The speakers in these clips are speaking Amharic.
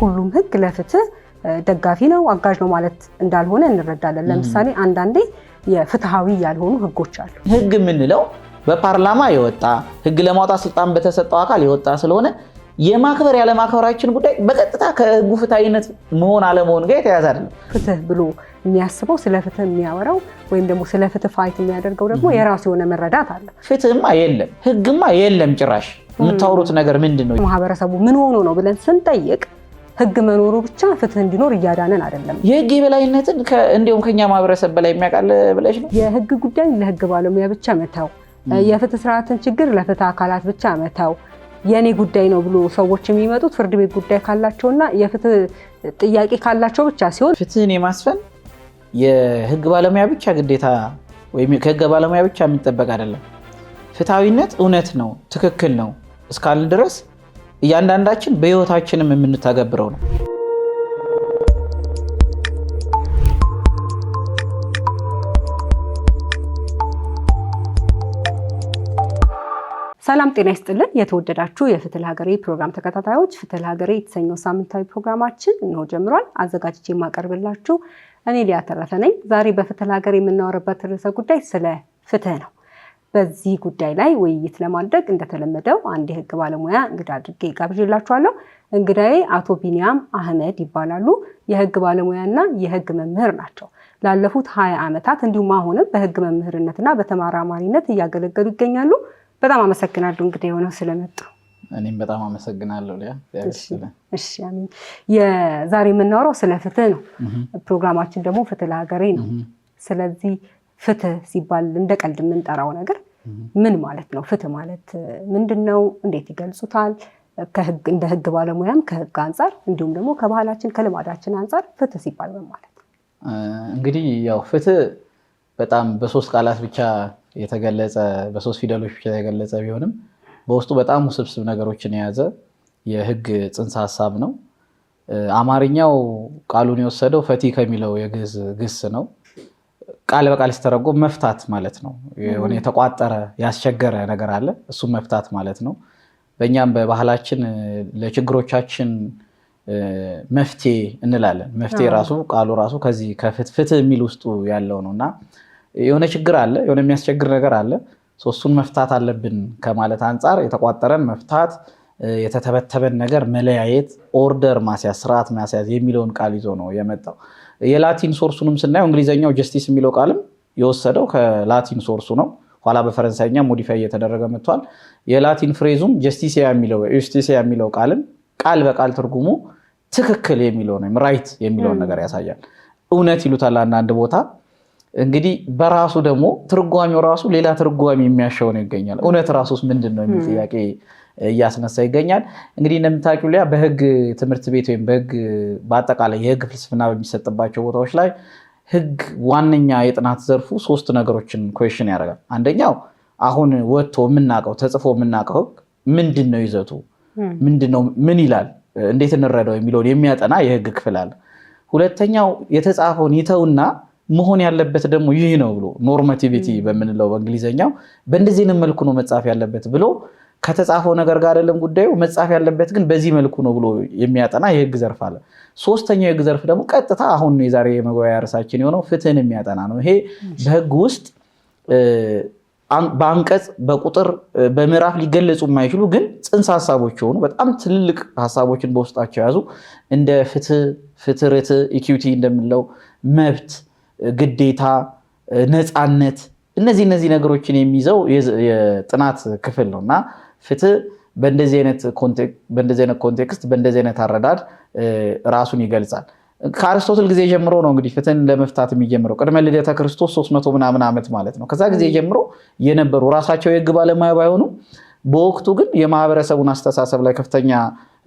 ሁሉም ህግ ለፍትህ ደጋፊ ነው አጋዥ ነው ማለት እንዳልሆነ እንረዳለን። ለምሳሌ አንዳንዴ የፍትሃዊ ያልሆኑ ህጎች አሉ። ህግ ምንለው በፓርላማ የወጣ ህግ ለማውጣት ስልጣን በተሰጠው አካል የወጣ ስለሆነ የማክበር ያለ ማክበራችን ጉዳይ በቀጥታ ከህጉ ፍትሃዊነት መሆን አለመሆን ጋር የተያያዘ አይደለም። ፍትህ ብሎ የሚያስበው ስለ ፍትህ የሚያወራው ወይም ደግሞ ስለ ፍትህ ፋይት የሚያደርገው ደግሞ የራሱ የሆነ መረዳት አለ። ፍትህማ የለም ህግማ የለም ጭራሽ የምታወሩት ነገር ምንድነው? ማህበረሰቡ ምን ሆኖ ነው ብለን ስንጠይቅ ህግ መኖሩ ብቻ ፍትህ እንዲኖር እያዳነን አይደለም። የህግ የበላይነትን እንዲሁም ከኛ ማህበረሰብ በላይ የሚያውቃል ብለሽ ነው? የህግ ጉዳይ ለህግ ባለሙያ ብቻ መተው፣ የፍትህ ስርዓትን ችግር ለፍትህ አካላት ብቻ መተው የኔ ጉዳይ ነው ብሎ ሰዎች የሚመጡት ፍርድ ቤት ጉዳይ ካላቸውና የፍትህ ጥያቄ ካላቸው ብቻ ሲሆን ፍትህን የማስፈን የህግ ባለሙያ ብቻ ግዴታ ወይም ከህግ ባለሙያ ብቻ የሚጠበቅ አይደለም። ፍትሃዊነት እውነት ነው ትክክል ነው እስካልን ድረስ እያንዳንዳችን በህይወታችንም የምንተገብረው ነው። ሰላም ጤና ይስጥልን። የተወደዳችሁ የፍትህ ለሀገሬ ፕሮግራም ተከታታዮች፣ ፍትህ ለሀገሬ የተሰኘው ሳምንታዊ ፕሮግራማችን እንሆ ጀምሯል። አዘጋጅቼ የማቀርብላችሁ እኔ ሊያ ተረፈ ነኝ። ዛሬ በፍትህ ለሀገሬ የምናወራበት ርዕሰ ጉዳይ ስለ ፍትህ ነው። በዚህ ጉዳይ ላይ ውይይት ለማድረግ እንደተለመደው አንድ የህግ ባለሙያ እንግዳ አድርጌ ጋብዤላችኋለሁ። እንግዳዬ አቶ ቢኒያም አህመድ ይባላሉ። የህግ ባለሙያና የህግ መምህር ናቸው። ላለፉት 20 ዓመታት እንዲሁም አሁንም በህግ መምህርነትና በተመራማሪነት እያገለገሉ ይገኛሉ። በጣም አመሰግናለሁ እንግዲህ የሆነው ስለመጡ። እኔም በጣም አመሰግናለሁ ሊያ። እሺ አሜን። የዛሬ የምናወራው ስለ ፍትህ ነው። ፕሮግራማችን ደግሞ ፍትህ ለሀገሬ ነው። ስለዚህ ፍትህ ሲባል እንደ ቀልድ የምንጠራው ነገር ምን ማለት ነው? ፍትህ ማለት ምንድነው? እንዴት ይገልጹታል? ከህግ እንደ ህግ ባለሙያም ከህግ አንፃር እንዲሁም ደግሞ ከባህላችን ከልማዳችን አንፃር ፍትህ ሲባል ምን ማለት ነው? እንግዲህ ያው ፍትህ በጣም በሶስት ቃላት ብቻ የተገለጸ በሶስት ፊደሎች ብቻ የተገለጸ ቢሆንም በውስጡ በጣም ውስብስብ ነገሮችን የያዘ የህግ ጽንሰ ሐሳብ ነው። አማርኛው ቃሉን የወሰደው ፈቲ ከሚለው የግዕዝ ግስ ነው። ቃል በቃል ሲተረጎም መፍታት ማለት ነው። የሆነ የተቋጠረ ያስቸገረ ነገር አለ፣ እሱም መፍታት ማለት ነው። በእኛም በባህላችን ለችግሮቻችን መፍትሄ እንላለን። መፍትሄ ራሱ ቃሉ ራሱ ከዚህ ከፍትህ የሚል ውስጡ ያለው ነው እና የሆነ ችግር አለ፣ የሆነ የሚያስቸግር ነገር አለ፣ እሱን መፍታት አለብን ከማለት አንጻር የተቋጠረን መፍታት፣ የተተበተበን ነገር መለያየት፣ ኦርደር ማስያዝ፣ ስርዓት ማስያዝ የሚለውን ቃል ይዞ ነው የመጣው። የላቲን ሶርሱንም ስናየው እንግሊዘኛው ጀስቲስ የሚለው ቃልም የወሰደው ከላቲን ሶርሱ ነው። ኋላ በፈረንሳይኛ ሞዲፋይ እየተደረገ መጥቷል። የላቲን ፍሬዙም ጀስቲሲያ የሚለው ቃልም ቃል በቃል ትርጉሙ ትክክል የሚለው ነው፣ ራይት የሚለውን ነገር ያሳያል። እውነት ይሉታል አንዳንድ ቦታ። እንግዲህ በራሱ ደግሞ ትርጓሜው ራሱ ሌላ ትርጓሜ የሚያሻው ነው ይገኛል። እውነት ራሱስ ምንድነው የሚል ጥያቄ እያስነሳ ይገኛል። እንግዲህ እንደምታውቁው ሊያ በህግ ትምህርት ቤት ወይም በህግ በአጠቃላይ የህግ ፍልስፍና በሚሰጥባቸው ቦታዎች ላይ ህግ ዋነኛ የጥናት ዘርፉ ሶስት ነገሮችን ኩዌሽን ያደርጋል። አንደኛው አሁን ወጥቶ የምናውቀው ተጽፎ የምናውቀው ህግ ምንድነው ይዘቱ፣ ምንድነው ምን ይላል፣ እንዴት እንረዳው የሚለውን የሚያጠና የህግ ክፍል አለ። ሁለተኛው የተጻፈውን ይተውና መሆን ያለበት ደግሞ ይህ ነው ብሎ ኖርማቲቪቲ በምንለው በእንግሊዘኛው በእንደዚህ መልኩ ነው መጻፍ ያለበት ብሎ ከተጻፈው ነገር ጋር አይደለም ጉዳዩ መጻፍ ያለበት ግን በዚህ መልኩ ነው ብሎ የሚያጠና የህግ ዘርፍ አለ። ሶስተኛው የህግ ዘርፍ ደግሞ ቀጥታ አሁን የዛሬ የመወያያ ርዕሳችን የሆነው ፍትህን የሚያጠና ነው። ይሄ በህግ ውስጥ በአንቀጽ በቁጥር በምዕራፍ ሊገለጹ የማይችሉ ግን ጽንሰ ሐሳቦች የሆኑ በጣም ትልልቅ ሐሳቦችን በውስጣቸው ያዙ እንደ ፍትህ ኢኩዊቲ እንደምንለው መብት፣ ግዴታ፣ ነፃነት እነዚህ ነገሮችን የሚይዘው የጥናት ክፍል ነውና ፍትህ በእንደዚህ አይነት ኮንቴክስት በእንደዚህ አይነት አረዳድ ራሱን ይገልጻል። ከአርስቶትል ጊዜ ጀምሮ ነው እንግዲህ ፍትህን ለመፍታት የሚጀምረው። ቅድመ ልደተ ክርስቶስ 300 ምናምን ዓመት ማለት ነው። ከዛ ጊዜ ጀምሮ የነበሩ ራሳቸው የህግ ባለሙያ ባይሆኑ በወቅቱ ግን የማህበረሰቡን አስተሳሰብ ላይ ከፍተኛ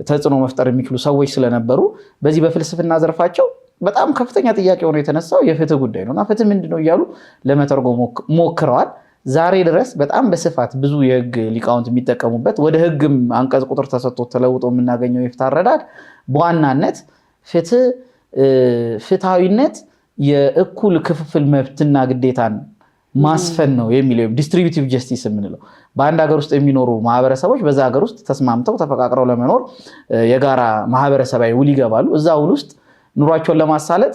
ተጽዕኖ መፍጠር የሚችሉ ሰዎች ስለነበሩ በዚህ በፍልስፍና ዘርፋቸው በጣም ከፍተኛ ጥያቄ ሆኖ የተነሳው የፍትህ ጉዳይ ነውና ፍትህ ምንድነው እያሉ ለመተርጎም ሞክረዋል። ዛሬ ድረስ በጣም በስፋት ብዙ የህግ ሊቃውንት የሚጠቀሙበት ወደ ህግም አንቀጽ ቁጥር ተሰጥቶ ተለውጦ የምናገኘው የፍትህ አረዳድ በዋናነት ፍትሃዊነት የእኩል ክፍፍል መብትና ግዴታን ማስፈን ነው የሚለው ዲስትሪቢዩቲቭ ጀስቲስ የምንለው በአንድ ሀገር ውስጥ የሚኖሩ ማህበረሰቦች በዛ ሀገር ውስጥ ተስማምተው ተፈቃቅረው ለመኖር የጋራ ማህበረሰባዊ ውል ይገባሉ። እዛ ውል ውስጥ ኑሯቸውን ለማሳለጥ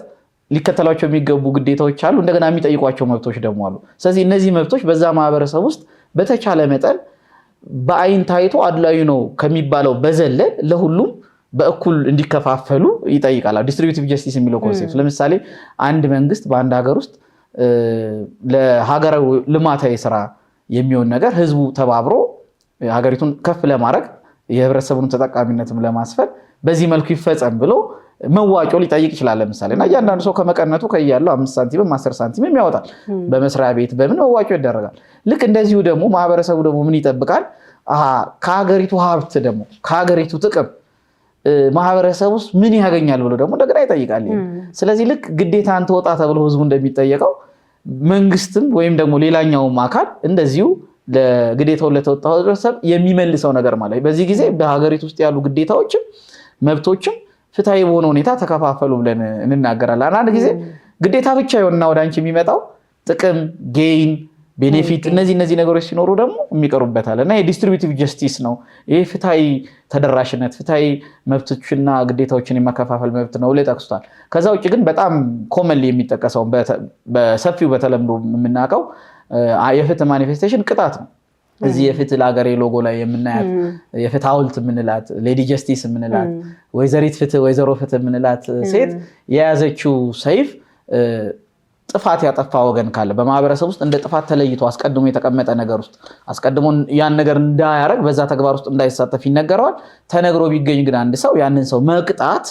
ሊከተሏቸው የሚገቡ ግዴታዎች አሉ፣ እንደገና የሚጠይቋቸው መብቶች ደግሞ አሉ። ስለዚህ እነዚህ መብቶች በዛ ማህበረሰብ ውስጥ በተቻለ መጠን በአይን ታይቶ አድላዊ ነው ከሚባለው በዘለል ለሁሉም በእኩል እንዲከፋፈሉ ይጠይቃል ዲስትሪቢዩቲቭ ጀስቲስ የሚለው ኮንሴፕት። ለምሳሌ አንድ መንግስት በአንድ ሀገር ውስጥ ለሀገራዊ ልማታዊ ስራ የሚሆን ነገር ህዝቡ ተባብሮ ሀገሪቱን ከፍ ለማድረግ የህብረተሰቡን ተጠቃሚነትም ለማስፈል በዚህ መልኩ ይፈጸም ብሎ መዋጮ ሊጠይቅ ይችላል። ለምሳሌ እና እያንዳንዱ ሰው ከመቀነቱ ከያለው 5 ሳንቲም 10 ሳንቲም ያወጣል። በመስሪያ ቤት በምን መዋጮ ይደረጋል። ልክ እንደዚሁ ደግሞ ማህበረሰቡ ደግሞ ምን ይጠብቃል? ከሀገሪቱ ሀብት ደግሞ ከሀገሪቱ ጥቅም ማህበረሰብ ውስጥ ምን ያገኛል ብሎ ደግሞ እንደገና ይጠይቃል። ስለዚህ ልክ ግዴታን ተወጣ ተብሎ ህዝቡ እንደሚጠየቀው መንግስትም ወይም ደግሞ ሌላኛውም አካል እንደዚሁ ለግዴታውን ለተወጣው ህብረተሰብ የሚመልሰው ነገር ማለት በዚህ ጊዜ በሀገሪቱ ውስጥ ያሉ ግዴታዎችም መብቶችም ፍትሃዊ በሆነ ሁኔታ ተከፋፈሉ ብለን እንናገራለን። አንዳንድ ጊዜ ግዴታ ብቻ ይሆንና ወደ አንቺ የሚመጣው ጥቅም ጌይን ቤኔፊት እነዚህ ነገሮች ሲኖሩ ደግሞ የሚቀሩበታል እና የዲስትሪቢዩቲቭ ጀስቲስ ነው ይሄ ፍትሃዊ ተደራሽነት ፍትሃዊ መብቶችና ግዴታዎችን የመከፋፈል መብት ነው ብለው ጠቅሱታል። ከዛ ውጭ ግን በጣም ኮመንሊ የሚጠቀሰው በሰፊው በተለምዶ የምናውቀው የፍትህ ማኒፌስቴሽን ቅጣት ነው። እዚህ የፍትህ ለሀገሬ ሎጎ ላይ የምናያት የፍትህ ሐውልት የምንላት ሌዲ ጀስቲስ የምንላት ወይዘሪት ፍትህ ወይዘሮ ፍትህ የምንላት ሴት የያዘችው ሰይፍ ጥፋት ያጠፋ ወገን ካለ በማህበረሰብ ውስጥ እንደ ጥፋት ተለይቶ አስቀድሞ የተቀመጠ ነገር ውስጥ አስቀድሞ ያን ነገር እንዳያረግ በዛ ተግባር ውስጥ እንዳይሳተፍ ይነገረዋል። ተነግሮ ቢገኝ ግን አንድ ሰው ያንን ሰው መቅጣት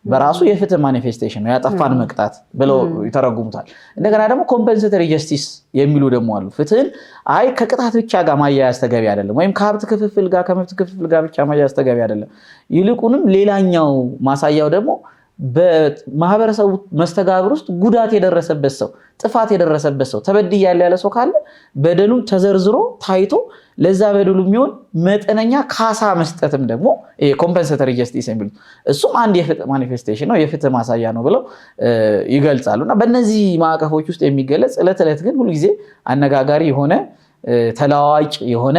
በራሱ የፍትህ ማኒፌስቴሽን ነው፣ ያጠፋን መቅጣት ብለው ይተረጉሙታል። እንደገና ደግሞ ኮምፐንሴተሪ ጀስቲስ የሚሉ ደግሞ አሉ። ፍትህን ከቅጣት ብቻ ጋር ማያያዝ ተገቢ አይደለም፣ ወይም ከሀብት ክፍፍል ጋር ከመብት ክፍፍል ጋር ብቻ ማያያዝ ተገቢ አይደለም። ይልቁንም ሌላኛው ማሳያው ደግሞ በማህበረሰቡ መስተጋብር ውስጥ ጉዳት የደረሰበት ሰው ጥፋት የደረሰበት ሰው ተበድያለሁ ያለ ሰው ካለ በደሉም ተዘርዝሮ ታይቶ ለዛ በደሉ የሚሆን መጠነኛ ካሳ መስጠትም ደግሞ ኮምፐንሴተሪ ጀስቲስ የሚሉት እሱም አንድ የፍትህ ማኒፌስቴሽን ነው፣ የፍትህ ማሳያ ነው ብለው ይገልጻሉ። እና በእነዚህ ማዕቀፎች ውስጥ የሚገለጽ ዕለት ዕለት ግን ሁልጊዜ አነጋጋሪ የሆነ ተለዋዋጭ የሆነ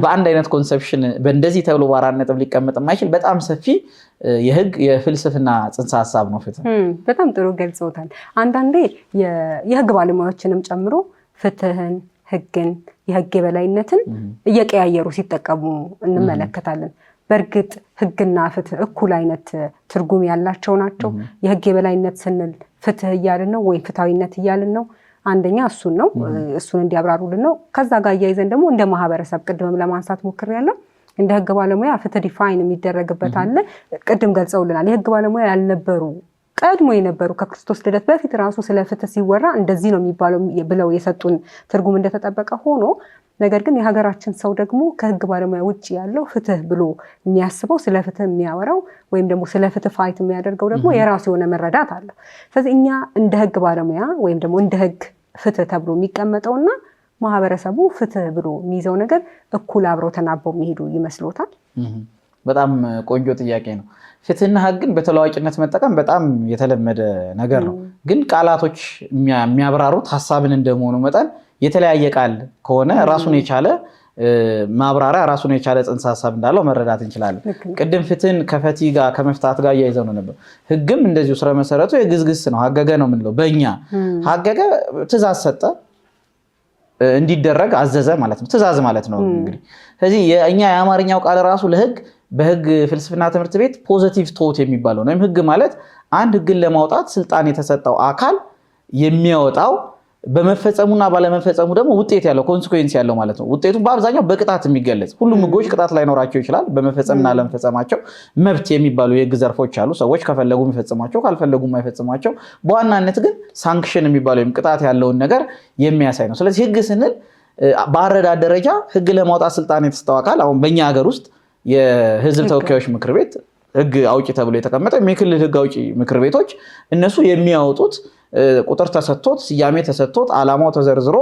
በአንድ አይነት ኮንሰፕሽን በእንደዚህ ተብሎ በአራት ነጥብ ሊቀመጥ የማይችል በጣም ሰፊ የህግ የፍልስፍና ጽንሰ ሀሳብ ነው ፍትህ። በጣም ጥሩ ገልጸውታል። አንዳንዴ የህግ ባለሙያዎችንም ጨምሮ ፍትህን፣ ህግን፣ የህግ የበላይነትን እየቀያየሩ ሲጠቀሙ እንመለከታለን። በእርግጥ ህግና ፍትህ እኩል አይነት ትርጉም ያላቸው ናቸው? የህግ የበላይነት ስንል ፍትህ እያልን ነው ወይም ፍትሃዊነት እያልን ነው? አንደኛ እሱን ነው፣ እሱን እንዲያብራሩልን ነው። ከዛ ጋር እያይዘን ደግሞ እንደ ማህበረሰብ ቅድምም ለማንሳት ሞክሬያለሁ፣ እንደ ህግ ባለሙያ ፍትህ ዲፋይን የሚደረግበት አለ። ቅድም ገልጸውልናል። የህግ ባለሙያ ያልነበሩ ቀድሞ የነበሩ ከክርስቶስ ልደት በፊት ራሱ ስለ ፍትህ ሲወራ እንደዚህ ነው የሚባለው ብለው የሰጡን ትርጉም እንደተጠበቀ ሆኖ፣ ነገር ግን የሀገራችን ሰው ደግሞ ከህግ ባለሙያ ውጭ ያለው ፍትህ ብሎ የሚያስበው ስለ ፍትህ የሚያወራው ወይም ደግሞ ስለ ፍትህ ፋይት የሚያደርገው ደግሞ የራሱ የሆነ መረዳት አለው። ስለዚህ እኛ እንደ ህግ ባለሙያ ወይም ደግሞ እንደ ህግ ፍትህ ተብሎ የሚቀመጠውና ማህበረሰቡ ፍትህ ብሎ የሚይዘው ነገር እኩል አብረው ተናበው የሚሄዱ ይመስሎታል? በጣም ቆንጆ ጥያቄ ነው። ፍትህና ህግን በተለዋጭነት መጠቀም በጣም የተለመደ ነገር ነው። ግን ቃላቶች የሚያብራሩት ሀሳብን እንደመሆኑ መጠን የተለያየ ቃል ከሆነ ራሱን የቻለ ማብራሪያ ራሱን የቻለ ጽንሰ ሀሳብ እንዳለው መረዳት እንችላለን። ቅድም ፍትህን ከፈቲ ጋር ከመፍታት ጋር እያይዘው ነው ነበር። ህግም እንደዚሁ ስረ መሰረቱ የግዝግስ ነው፣ ሀገገ ነው የምንለው በእኛ ሀገገ ትእዛዝ ሰጠ እንዲደረግ አዘዘ ማለት ነው። ትእዛዝ ማለት ነው እንግዲህ። ስለዚህ የእኛ የአማርኛው ቃል ራሱ ለህግ በህግ ፍልስፍና ትምህርት ቤት ፖዚቲቭ ቶት የሚባለው ነው። ህግ ማለት አንድ ህግን ለማውጣት ስልጣን የተሰጠው አካል የሚያወጣው በመፈጸሙና ባለመፈጸሙ ደግሞ ውጤት ያለው ኮንሲኩዌንስ ያለው ማለት ነው። ውጤቱ በአብዛኛው በቅጣት የሚገለጽ፣ ሁሉም ህጎች ቅጣት ላይኖራቸው ይችላል። በመፈጸምና አለመፈጸማቸው መብት የሚባሉ የህግ ዘርፎች አሉ። ሰዎች ከፈለጉ የሚፈጽሟቸው ካልፈለጉ የማይፈጽሟቸው፣ በዋናነት ግን ሳንክሽን የሚባለው ወይም ቅጣት ያለውን ነገር የሚያሳይ ነው። ስለዚህ ህግ ስንል በአረዳድ ደረጃ ህግ ለማውጣት ስልጣን የተሰጠው አካል አሁን በእኛ ሀገር ውስጥ የህዝብ ተወካዮች ምክር ቤት ህግ አውጪ ተብሎ የተቀመጠ የክልል ህግ አውጪ ምክር ቤቶች እነሱ የሚያወጡት ቁጥር ተሰጥቶት ስያሜ ተሰጥቶት ዓላማው ተዘርዝሮ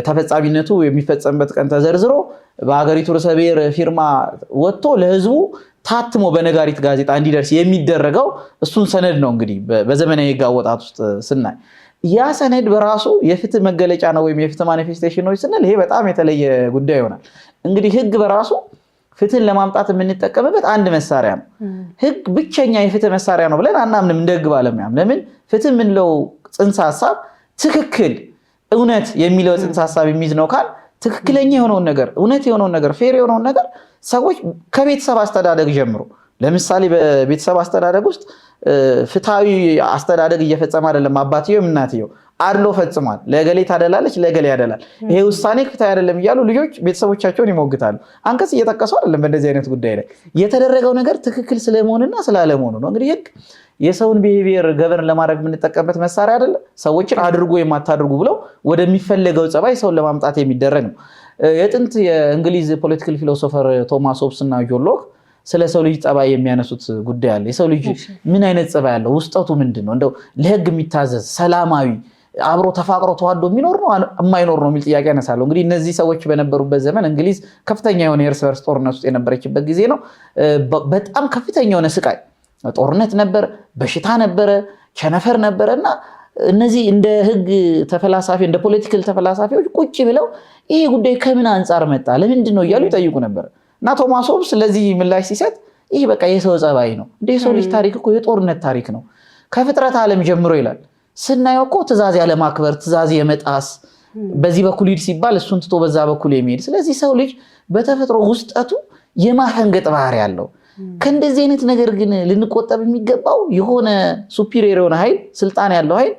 ተፈጻሚነቱ የሚፈጸምበት ቀን ተዘርዝሮ በሀገሪቱ ርዕሰ ብሔር ፊርማ ወጥቶ ለህዝቡ ታትሞ በነጋሪት ጋዜጣ እንዲደርስ የሚደረገው እሱን ሰነድ ነው። እንግዲህ በዘመናዊ ህግ አወጣጥ ውስጥ ስናይ ያ ሰነድ በራሱ የፍትህ መገለጫ ነው ወይም የፍትህ ማኒፌስቴሽን ነው ስንል ይሄ በጣም የተለየ ጉዳይ ይሆናል። እንግዲህ ህግ በራሱ ፍትህን ለማምጣት የምንጠቀምበት አንድ መሳሪያ ነው። ህግ ብቸኛ የፍትህ መሳሪያ ነው ብለን አናምንም እንደ ህግ ባለሙያም። ለምን ፍትህ የምንለው ጽንሰ ሀሳብ ትክክል እውነት የሚለው ጽንሰ ሀሳብ የሚይዝ ነው ካል ትክክለኛ የሆነውን ነገር እውነት የሆነውን ነገር ፌር የሆነውን ነገር ሰዎች ከቤተሰብ አስተዳደግ ጀምሮ ለምሳሌ በቤተሰብ አስተዳደግ ውስጥ ፍትሃዊ አስተዳደግ እየፈጸመ አይደለም አባትየው እናትየው አድሎ ፈጽሟል፣ ለገሌ ታደላለች ለገሌ ያደላል፣ ይሄ ውሳኔ ፍትሃዊ አይደለም እያሉ ልጆች ቤተሰቦቻቸውን ይሞግታሉ። አንቀጽ እየጠቀሱ አይደለም በእንደዚህ አይነት ጉዳይ ላይ የተደረገው ነገር ትክክል ስለመሆንና ስላለመሆኑ ነው። እንግዲህ ህግ የሰውን ቢሄቪየር ገቨርን ለማድረግ የምንጠቀምበት መሳሪያ አይደለም። ሰዎችን አድርጎ የማታድርጉ ብለው ወደሚፈለገው ጸባይ ሰውን ለማምጣት የሚደረግ ነው። የጥንት የእንግሊዝ ፖለቲካል ፊሎሶፈር ቶማስ ሆብስ እና ጆን ሎክ ስለ ሰው ልጅ ጸባይ የሚያነሱት ጉዳይ አለ። የሰው ልጅ ምን አይነት ጸባይ ያለው ውስጠቱ ምንድነው? እንደው ለህግ የሚታዘዝ ሰላማዊ አብሮ ተፋቅሮ ተዋዶ የሚኖር ነው የማይኖር ነው የሚል ጥያቄ ያነሳሉ። እንግዲህ እነዚህ ሰዎች በነበሩበት ዘመን እንግሊዝ ከፍተኛ የሆነ የእርስ በርስ ጦርነት ውስጥ የነበረችበት ጊዜ ነው። በጣም ከፍተኛ የሆነ ስቃይ ጦርነት ነበር፣ በሽታ ነበረ፣ ቸነፈር ነበረ እና እነዚህ እንደ ህግ ተፈላሳፊ እንደ ፖለቲካል ተፈላሳፊዎች ቁጭ ብለው ይሄ ጉዳይ ከምን አንጻር መጣ ለምንድን ነው እያሉ ይጠይቁ ነበር። እና ቶማስ ሆብስ ለዚህ ምላሽ ሲሰጥ ይህ በቃ የሰው ጸባይ ነው። እንደ የሰው ልጅ ታሪክ እኮ የጦርነት ታሪክ ነው ከፍጥረት ዓለም ጀምሮ ይላል። ስናየው እኮ ትእዛዝ ያለማክበር፣ ትእዛዝ የመጣስ፣ በዚህ በኩል ሂድ ሲባል እሱን ትቶ በዛ በኩል የሚሄድ። ስለዚህ ሰው ልጅ በተፈጥሮ ውስጠቱ የማፈንገጥ ባህሪ ያለው። ከእንደዚህ አይነት ነገር ግን ልንቆጠብ የሚገባው የሆነ ሱፒሪየር የሆነ ኃይል ስልጣን ያለው ኃይል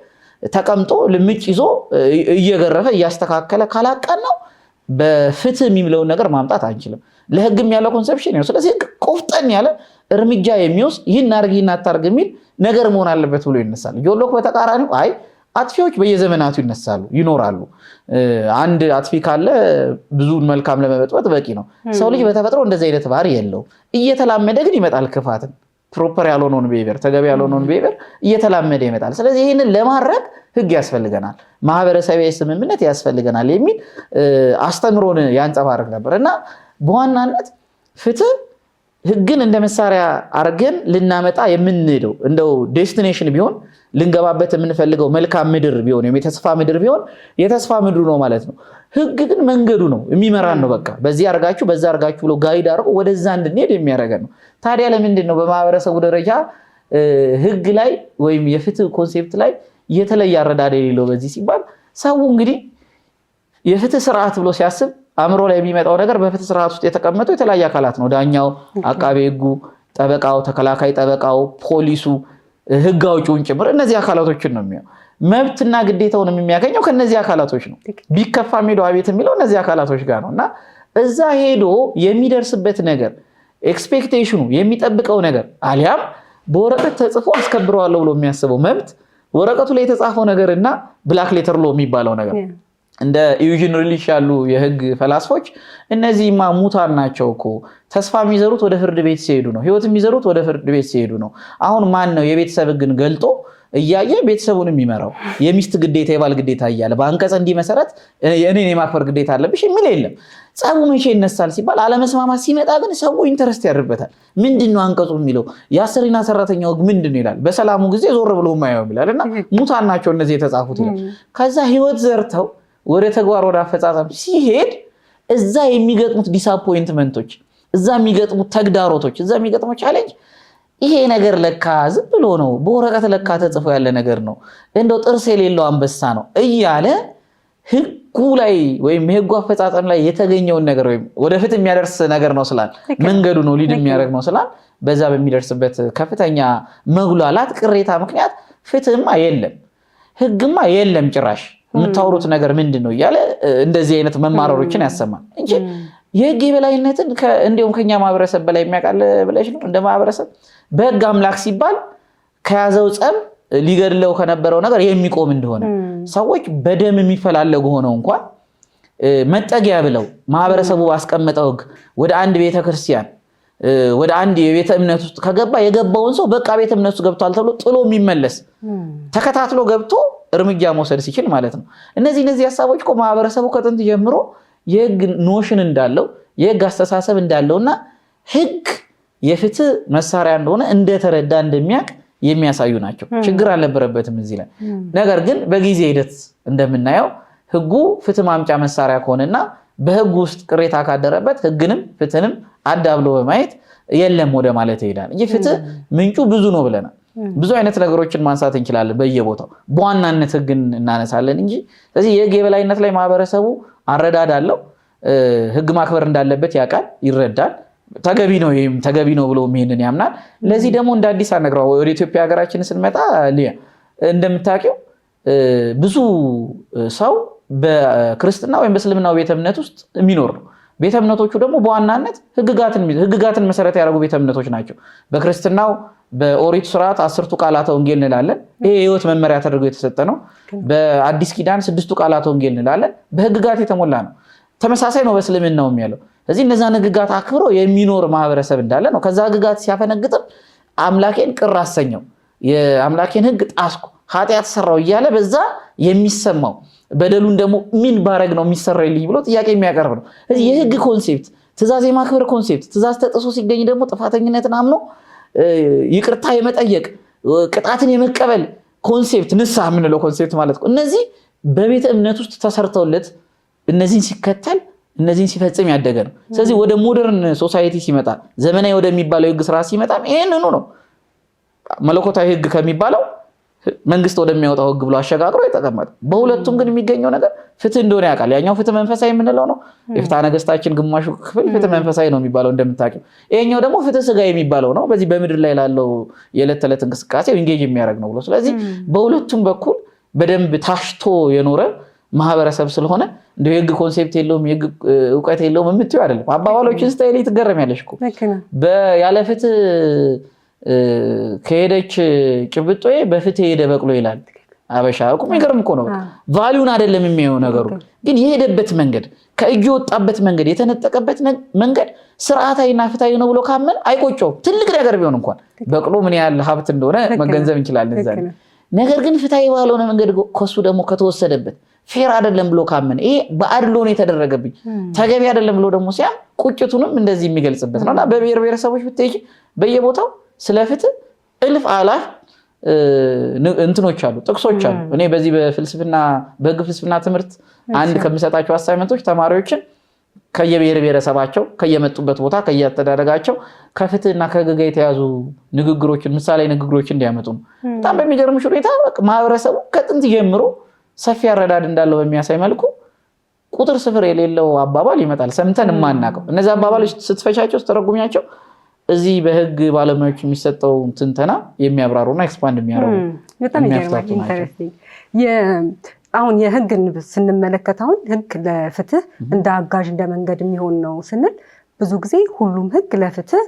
ተቀምጦ ልምጭ ይዞ እየገረፈ እያስተካከለ ካላቃን ነው በፍትህ የሚለውን ነገር ማምጣት አንችልም። ለህግም ያለው ኮንሰፕሽን ነው። ስለዚህ ህግ ቆፍጠን ያለ እርምጃ የሚወስድ ይህን አድርግ ይህን አታርግ የሚል ነገር መሆን አለበት ብሎ ይነሳል። ጆን ሎክ በተቃራኒው አይ አጥፊዎች በየዘመናቱ ይነሳሉ ይኖራሉ፣ አንድ አጥፊ ካለ ብዙውን መልካም ለመበጥበጥ በቂ ነው። ሰው ልጅ በተፈጥሮ እንደዚህ አይነት ባህሪ የለውም። እየተላመደ ግን ይመጣል ክፋትን፣ ፕሮፐር ያልሆነውን ቢሄቪየር፣ ተገቢ ያልሆነውን ቢሄቪየር እየተላመደ ይመጣል። ስለዚህ ይህንን ለማድረግ ህግ ያስፈልገናል፣ ማህበረሰባዊ ስምምነት ያስፈልገናል የሚል አስተምሮን ያንጸባርቅ ነበር እና በዋናነት ፍትህ ህግን እንደ መሳሪያ አርገን ልናመጣ የምንሄደው እንደው ዴስቲኔሽን ቢሆን ልንገባበት የምንፈልገው መልካም ምድር ቢሆን የተስፋ ምድር ቢሆን የተስፋ ምድሩ ነው ማለት ነው። ህግ ግን መንገዱ ነው የሚመራን ነው። በቃ በዚህ አርጋችሁ በዛ አርጋችሁ ብሎ ጋይድ አድርጎ ወደዛ እንድንሄድ የሚያደርገን ነው። ታዲያ ለምንድን ነው በማህበረሰቡ ደረጃ ህግ ላይ ወይም የፍትህ ኮንሴፕት ላይ የተለየ አረዳድ የሌለው በዚህ ሲባል ሰው እንግዲህ የፍትህ ስርዓት ብሎ ሲያስብ አእምሮ ላይ የሚመጣው ነገር በፍትህ ስርዓት ውስጥ የተቀመጡ የተለያየ አካላት ነው። ዳኛው፣ አቃቤ ህጉ፣ ጠበቃው፣ ተከላካይ ጠበቃው፣ ፖሊሱ፣ ህግ አውጪውን ጭምር እነዚህ አካላቶችን ነው የሚያው። መብትና ግዴታውን የሚያገኘው ከነዚህ አካላቶች ነው። ቢከፋ ሄዶ አቤት የሚለው እነዚህ አካላቶች ጋር ነው እና እዛ ሄዶ የሚደርስበት ነገር ኤክስፔክቴሽኑ የሚጠብቀው ነገር አሊያም በወረቀት ተጽፎ አስከብረዋለሁ ብሎ የሚያስበው መብት ወረቀቱ ላይ የተጻፈው ነገር እና ብላክ ሌተር ሎ የሚባለው ነገር እንደ ኢዩጂን ሪሊሽ ያሉ የህግ ፈላስፎች እነዚህማ ሙታን ናቸው እኮ ተስፋ የሚዘሩት ወደ ፍርድ ቤት ሲሄዱ ነው፣ ህይወት የሚዘሩት ወደ ፍርድ ቤት ሲሄዱ ነው። አሁን ማን ነው የቤተሰብ ህግን ገልጦ እያየ ቤተሰቡን የሚመራው? የሚስት ግዴታ የባል ግዴታ እያለ በአንቀጽ እንዲህ መሰረት እኔን የማክበር ግዴታ አለብሽ የሚል የለም። ጸቡ መቼ ይነሳል ሲባል አለመስማማት ሲመጣ ግን ሰው ኢንተረስት ያድርበታል። ምንድነው አንቀጹ የሚለው? የአሰሪና ሰራተኛው ህግ ምንድነው ይላል። በሰላሙ ጊዜ ዞር ብሎ ማየው ይላል እና ሙታን ናቸው እነዚህ የተጻፉት ይላል። ከዛ ህይወት ዘርተው ወደ ተግባር ወደ አፈጻጸም ሲሄድ እዛ የሚገጥሙት ዲስአፖይንትመንቶች፣ እዛ የሚገጥሙት ተግዳሮቶች፣ እዛ የሚገጥሙት ቻሌንጅ ይሄ ነገር ለካ ዝም ብሎ ነው በወረቀት ለካ ተጽፎ ያለ ነገር ነው፣ እንደው ጥርስ የሌለው አንበሳ ነው እያለ ህጉ ላይ ወይም የህጉ አፈጻጸም ላይ የተገኘውን ነገር ወይም ወደ ፍትህ የሚያደርስ ነገር ነው ስላል መንገዱ ነው ሊድ የሚያደርግ ነው ስላል በዛ በሚደርስበት ከፍተኛ መጉላላት ቅሬታ ምክንያት ፍትህማ የለም ህግማ የለም ጭራሽ የምታወሩት ነገር ምንድነው እያለ እንደዚህ አይነት መማረሮችን ያሰማል እንጂ የህግ የበላይነትን እንዲሁም ከኛ ማህበረሰብ በላይ የሚያውቃል ብለሽ ነው። እንደ ማህበረሰብ በህግ አምላክ ሲባል ከያዘው ጸብ ሊገድለው ከነበረው ነገር የሚቆም እንደሆነ ሰዎች በደም የሚፈላለጉ ሆነው እንኳን መጠጊያ ብለው ማህበረሰቡ ባስቀመጠው ህግ ወደ አንድ ቤተክርስቲያን ወደ አንድ የቤተ እምነት ውስጥ ከገባ የገባውን ሰው በቃ ቤተ እምነት ውስጥ ገብቷል ተብሎ ጥሎ የሚመለስ ተከታትሎ ገብቶ እርምጃ መውሰድ ሲችል ማለት ነው። እነዚህ ሐሳቦች እኮ ማህበረሰቡ ከጥንት ጀምሮ የህግ ኖሽን እንዳለው የህግ አስተሳሰብ እንዳለውና ህግ የፍትህ መሳሪያ እንደሆነ እንደተረዳ እንደሚያውቅ የሚያሳዩ ናቸው። ችግር አልነበረበትም እዚህ ላይ። ነገር ግን በጊዜ ሂደት እንደምናየው ህጉ ፍትህ ማምጫ መሳሪያ ከሆነና በህጉ ውስጥ ቅሬታ ካደረበት ህግንም ፍትህንም አዳብሎ በማየት የለም ወደ ማለት ይሄዳል እንጂ ፍትህ ምንጩ ብዙ ነው ብለናል። ብዙ አይነት ነገሮችን ማንሳት እንችላለን በየቦታው በዋናነት ህግን እናነሳለን እንጂ ስለዚህ የህግ የበላይነት ላይ ማህበረሰቡ አረዳድ አለው። ህግ ማክበር እንዳለበት ያውቃል፣ ይረዳል። ተገቢ ነው ብሎ ይሄንን ያምናል። ለዚህ ደግሞ እንደ አዲስ አነግራው ወደ ኢትዮጵያ ሀገራችን ስንመጣ እንደምታውቂው ብዙ ሰው በክርስትና ወይም በእስልምናው ቤተ እምነት ውስጥ የሚኖር ነው። ቤተ እምነቶቹ ደግሞ በዋናነት ህግጋትን መሰረት ያደረጉ ቤተ እምነቶች ናቸው። በክርስትናው በኦሪት ስርዓት 10ቱ ቃላተ ወንጌል እንላለን። ይሄ የህይወት መመሪያ ተደርጎ የተሰጠ ነው። በአዲስ ኪዳን 6ቱ ቃላተ ወንጌል እንላለን። በህግጋት የተሞላ ነው። ተመሳሳይ ነው በእስልምናው ያለው። ስለዚህ እነዛን ህግጋት አክብሮ የሚኖር ማህበረሰብ እንዳለ ነው። ከዛ ህግጋት ሲያፈነግጥም አምላኬን ቅር አሰኘው፣ የአምላኬን ህግ ጣስኩ፣ ኃጢአት ሰራው እያለ በዛ የሚሰማው በደሉን ደግሞ ምን ባረግ ነው የሚሰራልኝ ብሎ ጥያቄ የሚያቀርብ ነው። ስለዚህ የህግ ኮንሴፕት ትእዛዝ የማክበር ኮንሴፕት፣ ትእዛዝ ተጥሶ ሲገኝ ደግሞ ጥፋተኝነትን አምኖ ይቅርታ የመጠየቅ ቅጣትን የመቀበል ኮንሴፕት፣ ንስሐ የምንለው ኮንሴፕት ማለት ነው። እነዚህ በቤተ እምነት ውስጥ ተሰርተውለት እነዚህን ሲከተል እነዚህን ሲፈጽም ያደገ ነው። ስለዚህ ወደ ሞደርን ሶሳይቲ ሲመጣ ዘመናዊ ወደሚባለው ህግ ስራ ሲመጣ ይሄንኑ ነው መለኮታዊ ህግ ከሚባለው መንግስት ወደሚያወጣው ህግ ብሎ አሸጋግሮ የተቀመጠ። በሁለቱም ግን የሚገኘው ነገር ፍትህ እንደሆነ ያውቃል። ያኛው ፍትህ መንፈሳዊ የምንለው ነው። የፍትሐ ነገሥታችን ግማሹ ክፍል ፍትህ መንፈሳዊ ነው የሚባለው እንደምታውቂው። ይሄኛው ደግሞ ፍትህ ስጋዊ የሚባለው ነው። በዚህ በምድር ላይ ላለው የዕለት ተዕለት እንቅስቃሴ ኢንጌጅ የሚያደርግ ነው ብሎ ስለዚህ በሁለቱም በኩል በደንብ ታሽቶ የኖረ ማህበረሰብ ስለሆነ እንደው የህግ ኮንሴፕት የለውም የህግ ዕውቀት የለውም የምትይው አይደለም። አባባሎችን ስታይል ትገረሚያለሽ እኮ ያለ ፍትህ ከሄደች ጭብጦዬ በፍትህ ሄደ በቅሎ ይላል አበሻ እኮ። የሚገርም እኮ ነው። ቫልዩን አይደለም የሚያየው ነገሩ ግን የሄደበት መንገድ ከእጁ ወጣበት መንገድ የተነጠቀበት መንገድ ስርዓታዊና ፍትሃዊ ነው ብሎ ካመን አይቆጨውም። ትልቅ ነገር ቢሆን እንኳን በቅሎ ምን ያህል ሀብት እንደሆነ መገንዘብ እንችላለን እዛ። ነገር ግን ፍትሃዊ ባልሆነ መንገድ ከሱ ደግሞ ከተወሰደበት ፌር አይደለም ብሎ ካመን ይሄ በአድሎ ነው የተደረገብኝ ተገቢ አይደለም ብሎ ደግሞ ሲያም ቁጭቱንም እንደዚህ የሚገልጽበት ነውና በብሔር ብሔረሰቦች ብትሄጂ በየቦታው ስለ ፍትህ እልፍ አላፍ እንትኖች አሉ፣ ጥቅሶች አሉ። እኔ በዚህ በህግ ፍልስፍና ትምህርት አንድ ከምሰጣቸው አሳይመንቶች ተማሪዎችን ከየብሔር ብሔረሰባቸው ከየመጡበት ቦታ ከየአስተዳደጋቸው ከፍትህና ከህግ ጋር የተያዙ ንግግሮችን ምሳሌ ንግግሮችን እንዲያመጡ ነው። በጣም በሚገርምሽ ሁኔታ ማህበረሰቡ ከጥንት ጀምሮ ሰፊ አረዳድ እንዳለው በሚያሳይ መልኩ ቁጥር ስፍር የሌለው አባባል ይመጣል ሰምተን የማናውቀው። እነዚህ አባባሎች ስትፈቻቸው ስትተረጉሚያቸው እዚህ በህግ ባለሙያዎች የሚሰጠው ትንተና የሚያብራሩና ኤክስፓንድ የሚያደርጉ በጣም ኢንተረስቲንግ። አሁን የህግን ስንመለከት አሁን ህግ ለፍትህ እንደ አጋዥ እንደ መንገድ የሚሆን ነው ስንል ብዙ ጊዜ ሁሉም ህግ ለፍትህ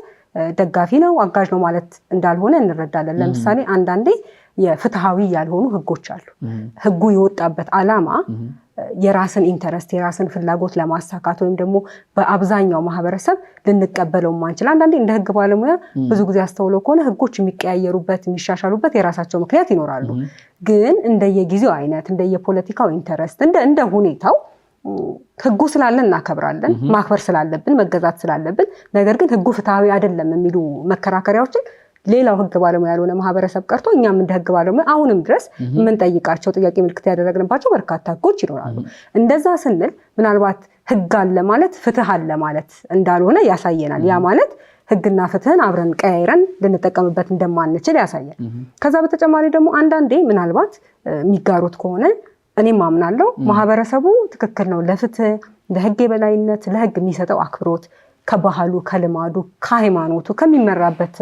ደጋፊ ነው አጋዥ ነው ማለት እንዳልሆነ እንረዳለን። ለምሳሌ አንዳንዴ የፍትሃዊ ያልሆኑ ህጎች አሉ። ህጉ የወጣበት ዓላማ የራስን ኢንተረስት የራስን ፍላጎት ለማሳካት ወይም ደግሞ በአብዛኛው ማህበረሰብ ልንቀበለው ማንችል አንዳንዴ እንደ ህግ ባለሙያ ብዙ ጊዜ አስተውለው ከሆነ ህጎች የሚቀያየሩበት የሚሻሻሉበት የራሳቸው ምክንያት ይኖራሉ። ግን እንደየጊዜው አይነት እንደየፖለቲካው ኢንተረስት እንደ ሁኔታው ህጉ ስላለን እናከብራለን፣ ማክበር ስላለብን መገዛት ስላለብን። ነገር ግን ህጉ ፍትሃዊ አይደለም የሚሉ መከራከሪያዎችን ሌላው ህግ ባለሙያ ያልሆነ ማህበረሰብ ቀርቶ እኛም እንደ ህግ ባለሙያ አሁንም ድረስ የምንጠይቃቸው ጥያቄ ምልክት ያደረግንባቸው በርካታ ህጎች ይኖራሉ። እንደዛ ስንል ምናልባት ህግ አለ ማለት ፍትህ አለ ማለት እንዳልሆነ ያሳየናል። ያ ማለት ህግና ፍትህን አብረን ቀያይረን ልንጠቀምበት እንደማንችል ያሳያል። ከዛ በተጨማሪ ደግሞ አንዳንዴ ምናልባት የሚጋሩት ከሆነ እኔም አምናለሁ ማህበረሰቡ ትክክል ነው ለፍትህ ለህግ የበላይነት ለህግ የሚሰጠው አክብሮት ከባህሉ ከልማዱ ከሃይማኖቱ ከሚመራበት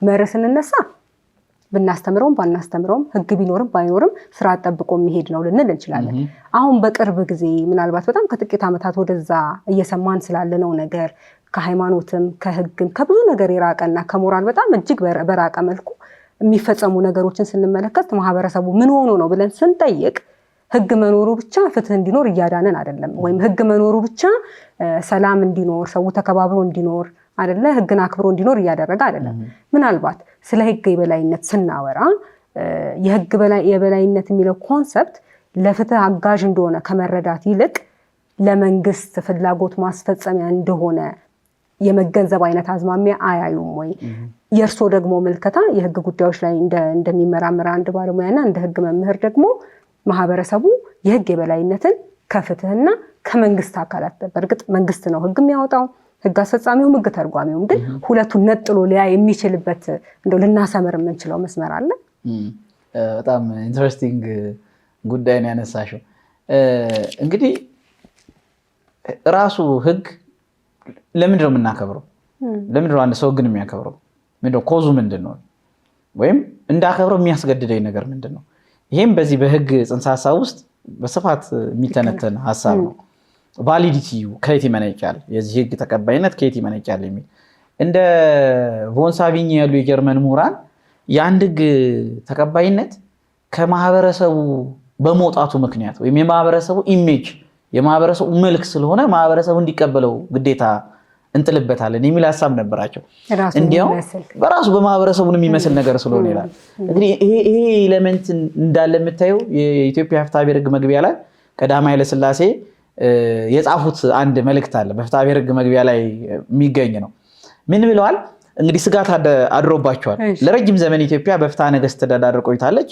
መርህ ስንነሳ ብናስተምረውም ባናስተምረውም ህግ ቢኖርም ባይኖርም ስርዓት ጠብቆ የሚሄድ ነው ልንል እንችላለን። አሁን በቅርብ ጊዜ ምናልባት በጣም ከጥቂት ዓመታት ወደዛ እየሰማን ስላለነው ነገር ከሃይማኖትም ከህግም ከብዙ ነገር የራቀና ከሞራል በጣም እጅግ በራቀ መልኩ የሚፈጸሙ ነገሮችን ስንመለከት ማህበረሰቡ ምን ሆኖ ነው ብለን ስንጠይቅ ህግ መኖሩ ብቻ ፍትህ እንዲኖር እያዳነን አይደለም። ወይም ህግ መኖሩ ብቻ ሰላም እንዲኖር ሰው ተከባብሮ እንዲኖር አይደለ ህግን አክብሮ እንዲኖር እያደረገ አይደለም። ምናልባት ስለ ህግ የበላይነት ስናወራ የህግ የበላይነት የሚለው ኮንሰፕት ለፍትህ አጋዥ እንደሆነ ከመረዳት ይልቅ ለመንግስት ፍላጎት ማስፈጸሚያ እንደሆነ የመገንዘብ አይነት አዝማሚያ አያዩም ወይ? የእርሶ ደግሞ ምልከታ የህግ ጉዳዮች ላይ እንደሚመራመር አንድ ባለሙያና እንደ ህግ መምህር ደግሞ ማህበረሰቡ የህግ የበላይነትን ከፍትህና ከመንግስት አካላት በእርግጥ መንግስት ነው ህግ የሚያወጣው ህግ አስፈጻሚውም ህግ ተርጓሚውም ግን ሁለቱን ነጥሎ ሊያ የሚችልበት እንደው ልናሰምር የምንችለው መስመር አለ። በጣም ኢንትረስቲንግ ጉዳይ ነው ያነሳሽው። እንግዲህ ራሱ ህግ ለምንድን ነው የምናከብረው? ለምንድን ነው አንድ ሰው ህግን የሚያከብረው? ምንድነው ኮዙ ምንድነው? ወይም እንዳከብረው የሚያስገድደኝ ነገር ምንድነው? ይሄም በዚህ በህግ ጽንሰ ሐሳብ ውስጥ በስፋት የሚተነተን ሐሳብ ነው። ቫሊዲቲው ከየት ይመነጫል? የዚህ ህግ ተቀባይነት ከየት ይመነጫል የሚል እንደ ቮን ሳቪኝ ያሉ የጀርመን ምሁራን የአንድ ህግ ተቀባይነት ከማህበረሰቡ በመውጣቱ ምክንያት ወይም የማህበረሰቡ ኢሜጅ የማህበረሰቡ መልክ ስለሆነ ማህበረሰቡ እንዲቀበለው ግዴታ እንጥልበታለን የሚል ሐሳብ ነበራቸው። እንዲያው በራሱ በማህበረሰቡን የሚመስል ነገር ስለሆነ ይላል። እንግዲህ ይሄ ኤሌመንት እንዳለ የምታየው የኢትዮጵያ ፍትሐ ብሔር ህግ መግቢያ ላይ ቀዳማዊ ኃይለ ሥላሴ የጻፉት አንድ መልእክት አለ። በፍትሐ ብሔር ህግ መግቢያ ላይ የሚገኝ ነው። ምን ብለዋል? እንግዲህ ስጋት አድሮባቸዋል። ለረጅም ዘመን ኢትዮጵያ በፍትሐ ነገሥት ተዳዳር ቆይታለች።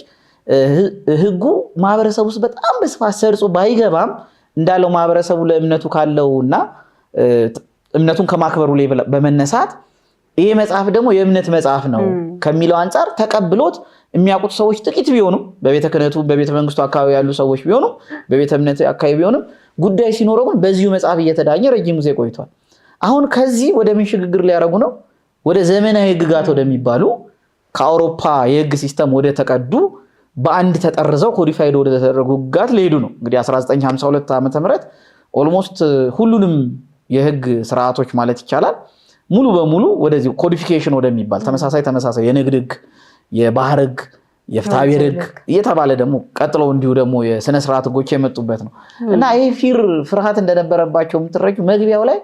ህጉ ማህበረሰቡ ውስጥ በጣም በስፋት ሰርጾ ባይገባም እንዳለው ማህበረሰቡ ለእምነቱ ካለውና እምነቱን ከማክበሩ ላይ በመነሳት ይሄ መጽሐፍ ደግሞ የእምነት መጽሐፍ ነው ከሚለው አንፃር ተቀብሎት የሚያውቁት ሰዎች ጥቂት ቢሆኑም በቤተ ክህነቱ በቤተ መንግስቱ አካባቢ ያሉ ሰዎች ቢሆኑም በቤተ እምነት አካባቢ ቢሆኑም ጉዳይ ሲኖረው ግን በዚሁ መጽሐፍ እየተዳኘ ረጅም ጊዜ ቆይቷል። አሁን ከዚህ ወደ ምን ሽግግር ሊያደርጉ ነው? ወደ ዘመናዊ ህግጋት ወደሚባሉ ከአውሮፓ የህግ ሲስተም ወደ ተቀዱ በአንድ ተጠርዘው ኮዲፋይድ ወደ ተደረጉ ህግጋት ሊሄዱ ነው። እንግዲህ 1952 ዓ.ም ኦልሞስት ሁሉንም የህግ ስርዓቶች ማለት ይቻላል ሙሉ በሙሉ ወደዚህ ኮዲፊኬሽን ወደሚባል ተመሳሳይ የንግድ ህግ፣ የባህር ህግ፣ የፍትሐ ብሔር ህግ እየተባለ ደግሞ ቀጥሎ እንዲሁ ደግሞ የስነ ስርዓት ህጎች የመጡበት ነው እና ይሄ ፍርሃት እንደነበረባቸው የምትረጁ መግቢያው ላይ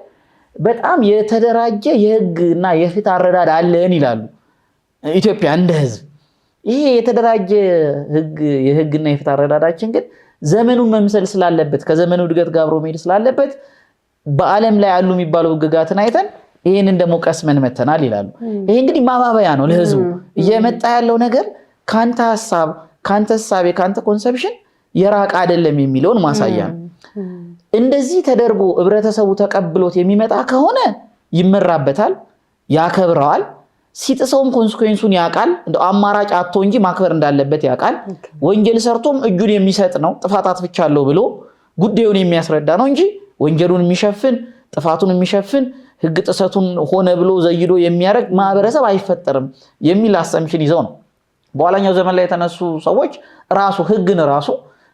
በጣም የተደራጀ የህግና የፍትህ አረዳድ አለን ይላሉ። ኢትዮጵያ እንደ ህዝብ ይሄ የተደራጀ የህግና የፍትህ አረዳዳችን ግን ዘመኑን መምሰል ስላለበት ከዘመኑ እድገት ጋር አብሮ መሄድ ስላለበት በዓለም ላይ ያሉ የሚባሉ ህግጋትን አይተን ይሄንን ደግሞ ቀስመን መተናል ይላሉ። ይሄ እንግዲህ ማባበያ ነው ለህዝቡ። እየመጣ ያለው ነገር ካንተ ሐሳብ፣ ካንተ ሐሳብ፣ ካንተ ኮንሰፕሽን የራቀ አይደለም የሚለውን ማሳያ ነው። እንደዚህ ተደርጎ ህብረተሰቡ ተቀብሎት የሚመጣ ከሆነ ይመራበታል፣ ያከብረዋል። ሲጥሰውም ኮንሲኩዌንሱን ያውቃል። አማራጭ አጥቶ እንጂ ማክበር እንዳለበት ያውቃል። ወንጀል ሰርቶም እጁን የሚሰጥ ነው። ጥፋት አጥፍቻለሁ ብሎ ጉዳዩን የሚያስረዳ ነው እንጂ ወንጀሉን የሚሸፍን ጥፋቱን የሚሸፍን ህግ ጥሰቱን ሆነ ብሎ ዘይዶ የሚያደርግ ማህበረሰብ አይፈጠርም የሚል አሰምሽን ይዘው ነው በኋላኛው ዘመን ላይ የተነሱ ሰዎች ራሱ ህግን ራሱ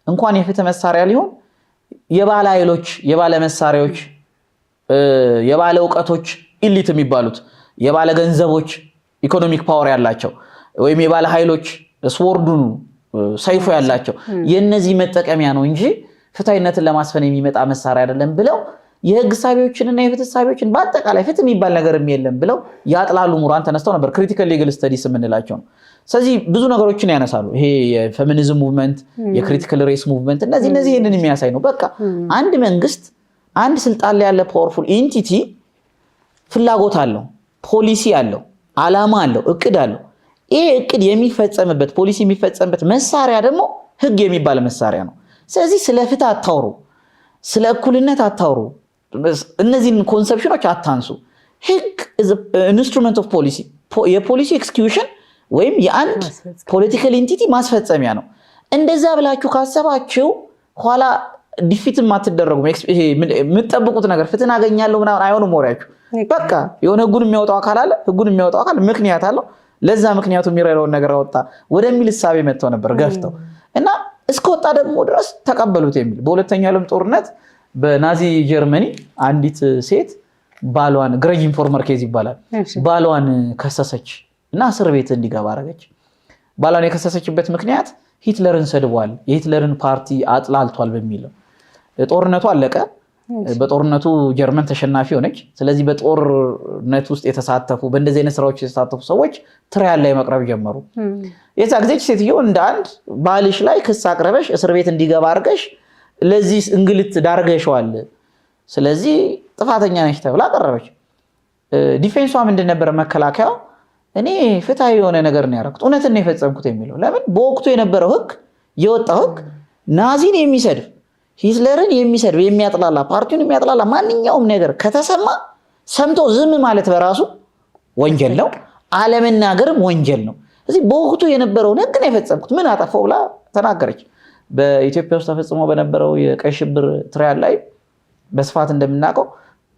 እንኳን የፍትህ መሳሪያ ሊሆን የባለ ኃይሎች፣ የባለ መሳሪያዎች፣ የባለ ዕውቀቶች ኢሊት የሚባሉት የባለ ገንዘቦች ኢኮኖሚክ ፓወር ያላቸው ወይም የባለ ኃይሎች ስወርዱን ሰይፎ ያላቸው የነዚህ መጠቀሚያ ነው እንጂ ፍትሃዊነትን ለማስፈን የሚመጣ መሳሪያ አይደለም ብለው የህግ ሳቢዎችንና የፍትህ ሳቢዎችን በአጠቃላይ ፍትህ የሚባል ነገር የለም ብለው ያጥላሉ ምሁራን ተነስተው ነበር። ክሪቲካል ሌጋል ስተዲስ የምንላቸው ነው። ስለዚህ ብዙ ነገሮችን ያነሳሉ። ይሄ የፌሚኒዝም ሙቭመንት፣ የክሪቲካል ሬስ ሙቭመንት እነዚህ ይሄንን የሚያሳይ ነው። በቃ አንድ መንግስት አንድ ስልጣን ላይ ያለ ፓወርፉል ኤንቲቲ ፍላጎት አለው፣ ፖሊሲ አለው፣ ዓላማ አለው፣ እቅድ አለው። ይሄ እቅድ የሚፈጸምበት ፖሊሲ የሚፈጸምበት መሳሪያ ደግሞ ህግ የሚባል መሳሪያ ነው። ስለዚህ ስለ ፍትህ አታውሩ፣ ስለ እኩልነት አታውሩ፣ እነዚህን ኮንሰፕሽኖች አታንሱ። ህግ ኢንስትሩመንት ኦፍ ፖሊሲ የፖሊሲ ኤክስኪዩሽን ወይም የአንድ ፖለቲካል ኤንቲቲ ማስፈጸሚያ ነው። እንደዛ ብላችሁ ካሰባችሁ ኋላ ዲፊትም አትደረጉም። የምትጠብቁት ነገር ፍትህን አገኛለሁ ምናምን አይሆንም ወሬያችሁ። በቃ የሆነ ህጉን የሚያወጣው አካል አለ፣ ህጉን የሚያወጣው አካል ምክንያት አለው፣ ለዛ ምክንያቱ የሚረዳውን ነገር አወጣ ወደሚል እሳቤ መጥተው ነበር ገፍተው እና እስከወጣ ደግሞ ድረስ ተቀበሉት የሚል። በሁለተኛው ዓለም ጦርነት በናዚ ጀርመኒ አንዲት ሴት ባሏን ግሬጅ ኢንፎርመር ኬዝ ይባላል ባሏን ከሰሰች እና እስር ቤት እንዲገባ አደረገች። ባሏን የከሰሰችበት ምክንያት ሂትለርን ሰድቧል፣ የሂትለርን ፓርቲ አጥላልቷል በሚል ነው። ጦርነቱ አለቀ። በጦርነቱ ጀርመን ተሸናፊ ሆነች። ስለዚህ በጦርነት ውስጥ የተሳተፉ በእንደዚህ አይነት ስራዎች የተሳተፉ ሰዎች ትራያል ላይ መቅረብ ጀመሩ። የዛ ጊዜ ሴትዮ እንደ አንድ ባልሽ ላይ ክስ አቅርበሽ እስር ቤት እንዲገባ አድርገሽ ለዚህ እንግልት ዳርገሽዋል፣ ስለዚህ ጥፋተኛ ነሽ ተብላ ቀረበች። ዲፌንሷ ምንድን ነበር? መከላከያው እኔ ፍትሃዊ የሆነ ነገር ነው ያደረኩት እውነትን ነው የፈጸምኩት የሚለው ለምን በወቅቱ የነበረው ህግ የወጣው ህግ ናዚን የሚሰድብ ሂትለርን የሚሰድብ የሚያጥላላ ፓርቲውን የሚያጥላላ ማንኛውም ነገር ከተሰማ ሰምቶ ዝም ማለት በራሱ ወንጀል ነው አለመናገርም ወንጀል ነው ስለዚህ በወቅቱ የነበረውን ህግ ነው የፈጸምኩት ምን አጠፋው ብላ ተናገረች በኢትዮጵያ ውስጥ ተፈጽሞ በነበረው የቀይ ሽብር ትራያል ላይ በስፋት እንደምናውቀው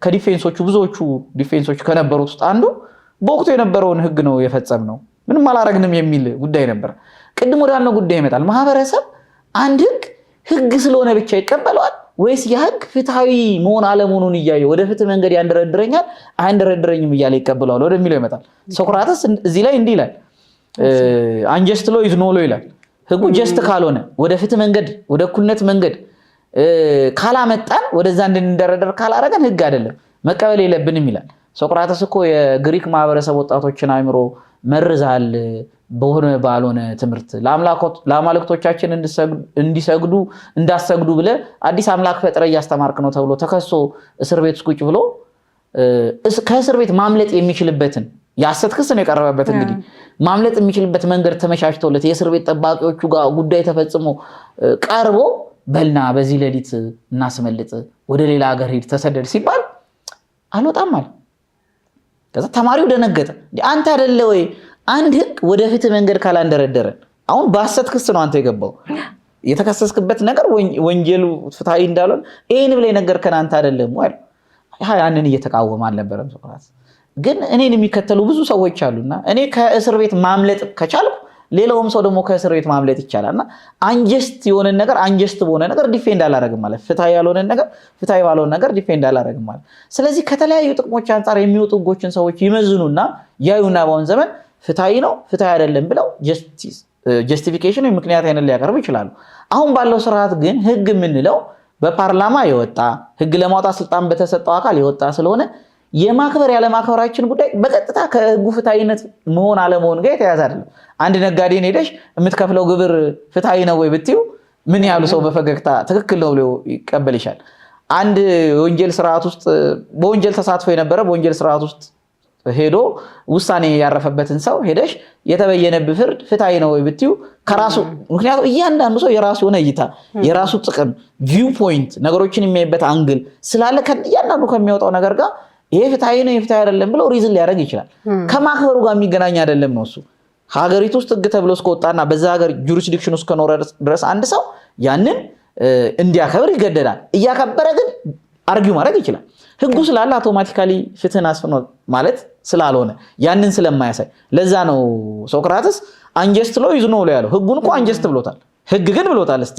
ከዲፌንሶቹ ብዙዎቹ ዲፌንሶች ከነበሩት ውስጥ አንዱ በወቅቱ የነበረውን ህግ ነው የፈጸምነው ምንም አላረግንም የሚል ጉዳይ ነበር ቅድም ወዳልነው ጉዳይ ይመጣል ማህበረሰብ አንድ ህግ ስለሆነ ብቻ ይቀበለዋል ወይስ የህግ ፍትሃዊ መሆን አለመሆኑን እያየ ወደ ፍትህ መንገድ ያንደረድረኛል አንደረድረኝም እያለ ይቀበለዋል ወደሚለው ይመጣል ሶክራተስ እዚህ ላይ እንዲህ ይላል አንጀስት ሎ ኢዝ ኖ ሎ ይላል ህጉ ጀስት ካልሆነ ወደ ፍትህ መንገድ ወደ እኩልነት መንገድ ካላመጣን ወደዛ እንድንደረደር ካላረገን ህግ አይደለም መቀበል የለብንም ይላል ሶክራተስ እኮ የግሪክ ማህበረሰብ ወጣቶችን አእምሮ መርዛል በሆነ ባልሆነ ትምህርት ለአማልክቶቻችን እንዲሰግዱ እንዳሰግዱ ብለ አዲስ አምላክ ፈጥረ እያስተማርክ ነው ተብሎ ተከሶ እስር ቤት ቁጭ ብሎ ከእስር ቤት ማምለጥ የሚችልበትን ያሰት ክስ ነው የቀረበበት እንግዲህ ማምለጥ የሚችልበት መንገድ ተመቻችቶለት የእስር ቤት ጠባቂዎቹ ጋር ጉዳይ ተፈጽሞ ቀርቦ በልና በዚህ ሌሊት እናስመልጥ ወደ ሌላ ሀገር ሄድ ተሰደድ ሲባል አልወጣም አለ ከዛ ተማሪው ደነገጠ አንተ አይደለ ወይ አንድ ህግ ወደ ፍትህ መንገድ ካላንደረደረ አሁን በሐሰት ክስ ነው አንተ የገባው የተከሰስክበት ነገር ወንጀሉ ፍትሃዊ እንዳልሆነ ይሄን ብለ ነገርከን አንተ አይደለም ወይ ያንን እየተቃወመ አልነበረም ሶክራተስ ግን እኔን የሚከተሉ ብዙ ሰዎች አሉና እኔ ከእስር ቤት ማምለጥ ከቻልኩ ሌላውም ሰው ደግሞ ከእስር ቤት ማምለጥ ይቻላልና አንጀስት የሆነ ነገር አንጀስት በሆነ ነገር ዲፌንድ አላረግም ማለት ፍትሃዊ ያልሆነ ነገር ፍትሃዊ ባልሆነ ነገር ዲፌንድ አላረግም ማለት ስለዚህ ከተለያዩ ጥቅሞች አንፃር የሚወጡ ህጎችን ሰዎች ይመዝኑና ያዩና በአሁን ዘመን ፍትሃዊ ነው ፍትሃዊ አይደለም ብለው ጀስቲፊኬሽን ወይ ምክንያት አይነት ሊያቀርቡ ይችላሉ አሁን ባለው ስርዓት ግን ህግ የምንለው በፓርላማ የወጣ ህግ ለማውጣት ስልጣን በተሰጠው አካል የወጣ ስለሆነ የማክበር ያለ ማክበራችን ጉዳይ በቀጥታ ከህጉ ፍትሃዊነት መሆን አለመሆን ጋር የተያያዘ አይደለም አንድ ነጋዴን ሄደሽ የምትከፍለው ግብር ፍትሃዊ ነው ወይ ብትዩ ምን ያሉ ሰው በፈገግታ ትክክል ነው ብሎ ይቀበልሻል አንድ ወንጀል ስርዓት ውስጥ በወንጀል ተሳትፎ የነበረ በወንጀል ስርዓት ውስጥ ሄዶ ውሳኔ ያረፈበትን ሰው ሄደሽ የተበየነብህ ፍርድ ፍትሃዊ ነው ወይ ብትዩ ከራሱ ምክንያቱም እያንዳንዱ ሰው የራሱ የሆነ እይታ የራሱ ጥቅም ቪው ፖይንት ነገሮችን የሚያይበት አንግል ስላለ እያንዳንዱ ከሚያወጣው ነገር ጋር ይሄ ፍትሃዊ ነው ፍትሃዊ አይደለም ብሎ ሪዝን ሊያደርግ ይችላል ከማክበሩ ጋር የሚገናኝ አይደለም ነው እሱ ሀገሪቱ ውስጥ ህግ ተብሎ እስከወጣና በዛ ሀገር ጁሪስዲክሽን ውስጥ ከኖረ ድረስ አንድ ሰው ያንን እንዲያከብር ይገደዳል እያከበረ ግን አርጊው ማድረግ ይችላል ህጉ ስላለ አውቶማቲካሊ ፍትህን አስፍኖ ማለት ስላልሆነ ያንን ስለማያሳይ ለዛ ነው ሶክራተስ አንጀስት ሎ ኢዝ ኖ ሎ ያለው ህጉን እኮ አንጀስት ብሎታል ህግ ግን ብሎታል እስቲ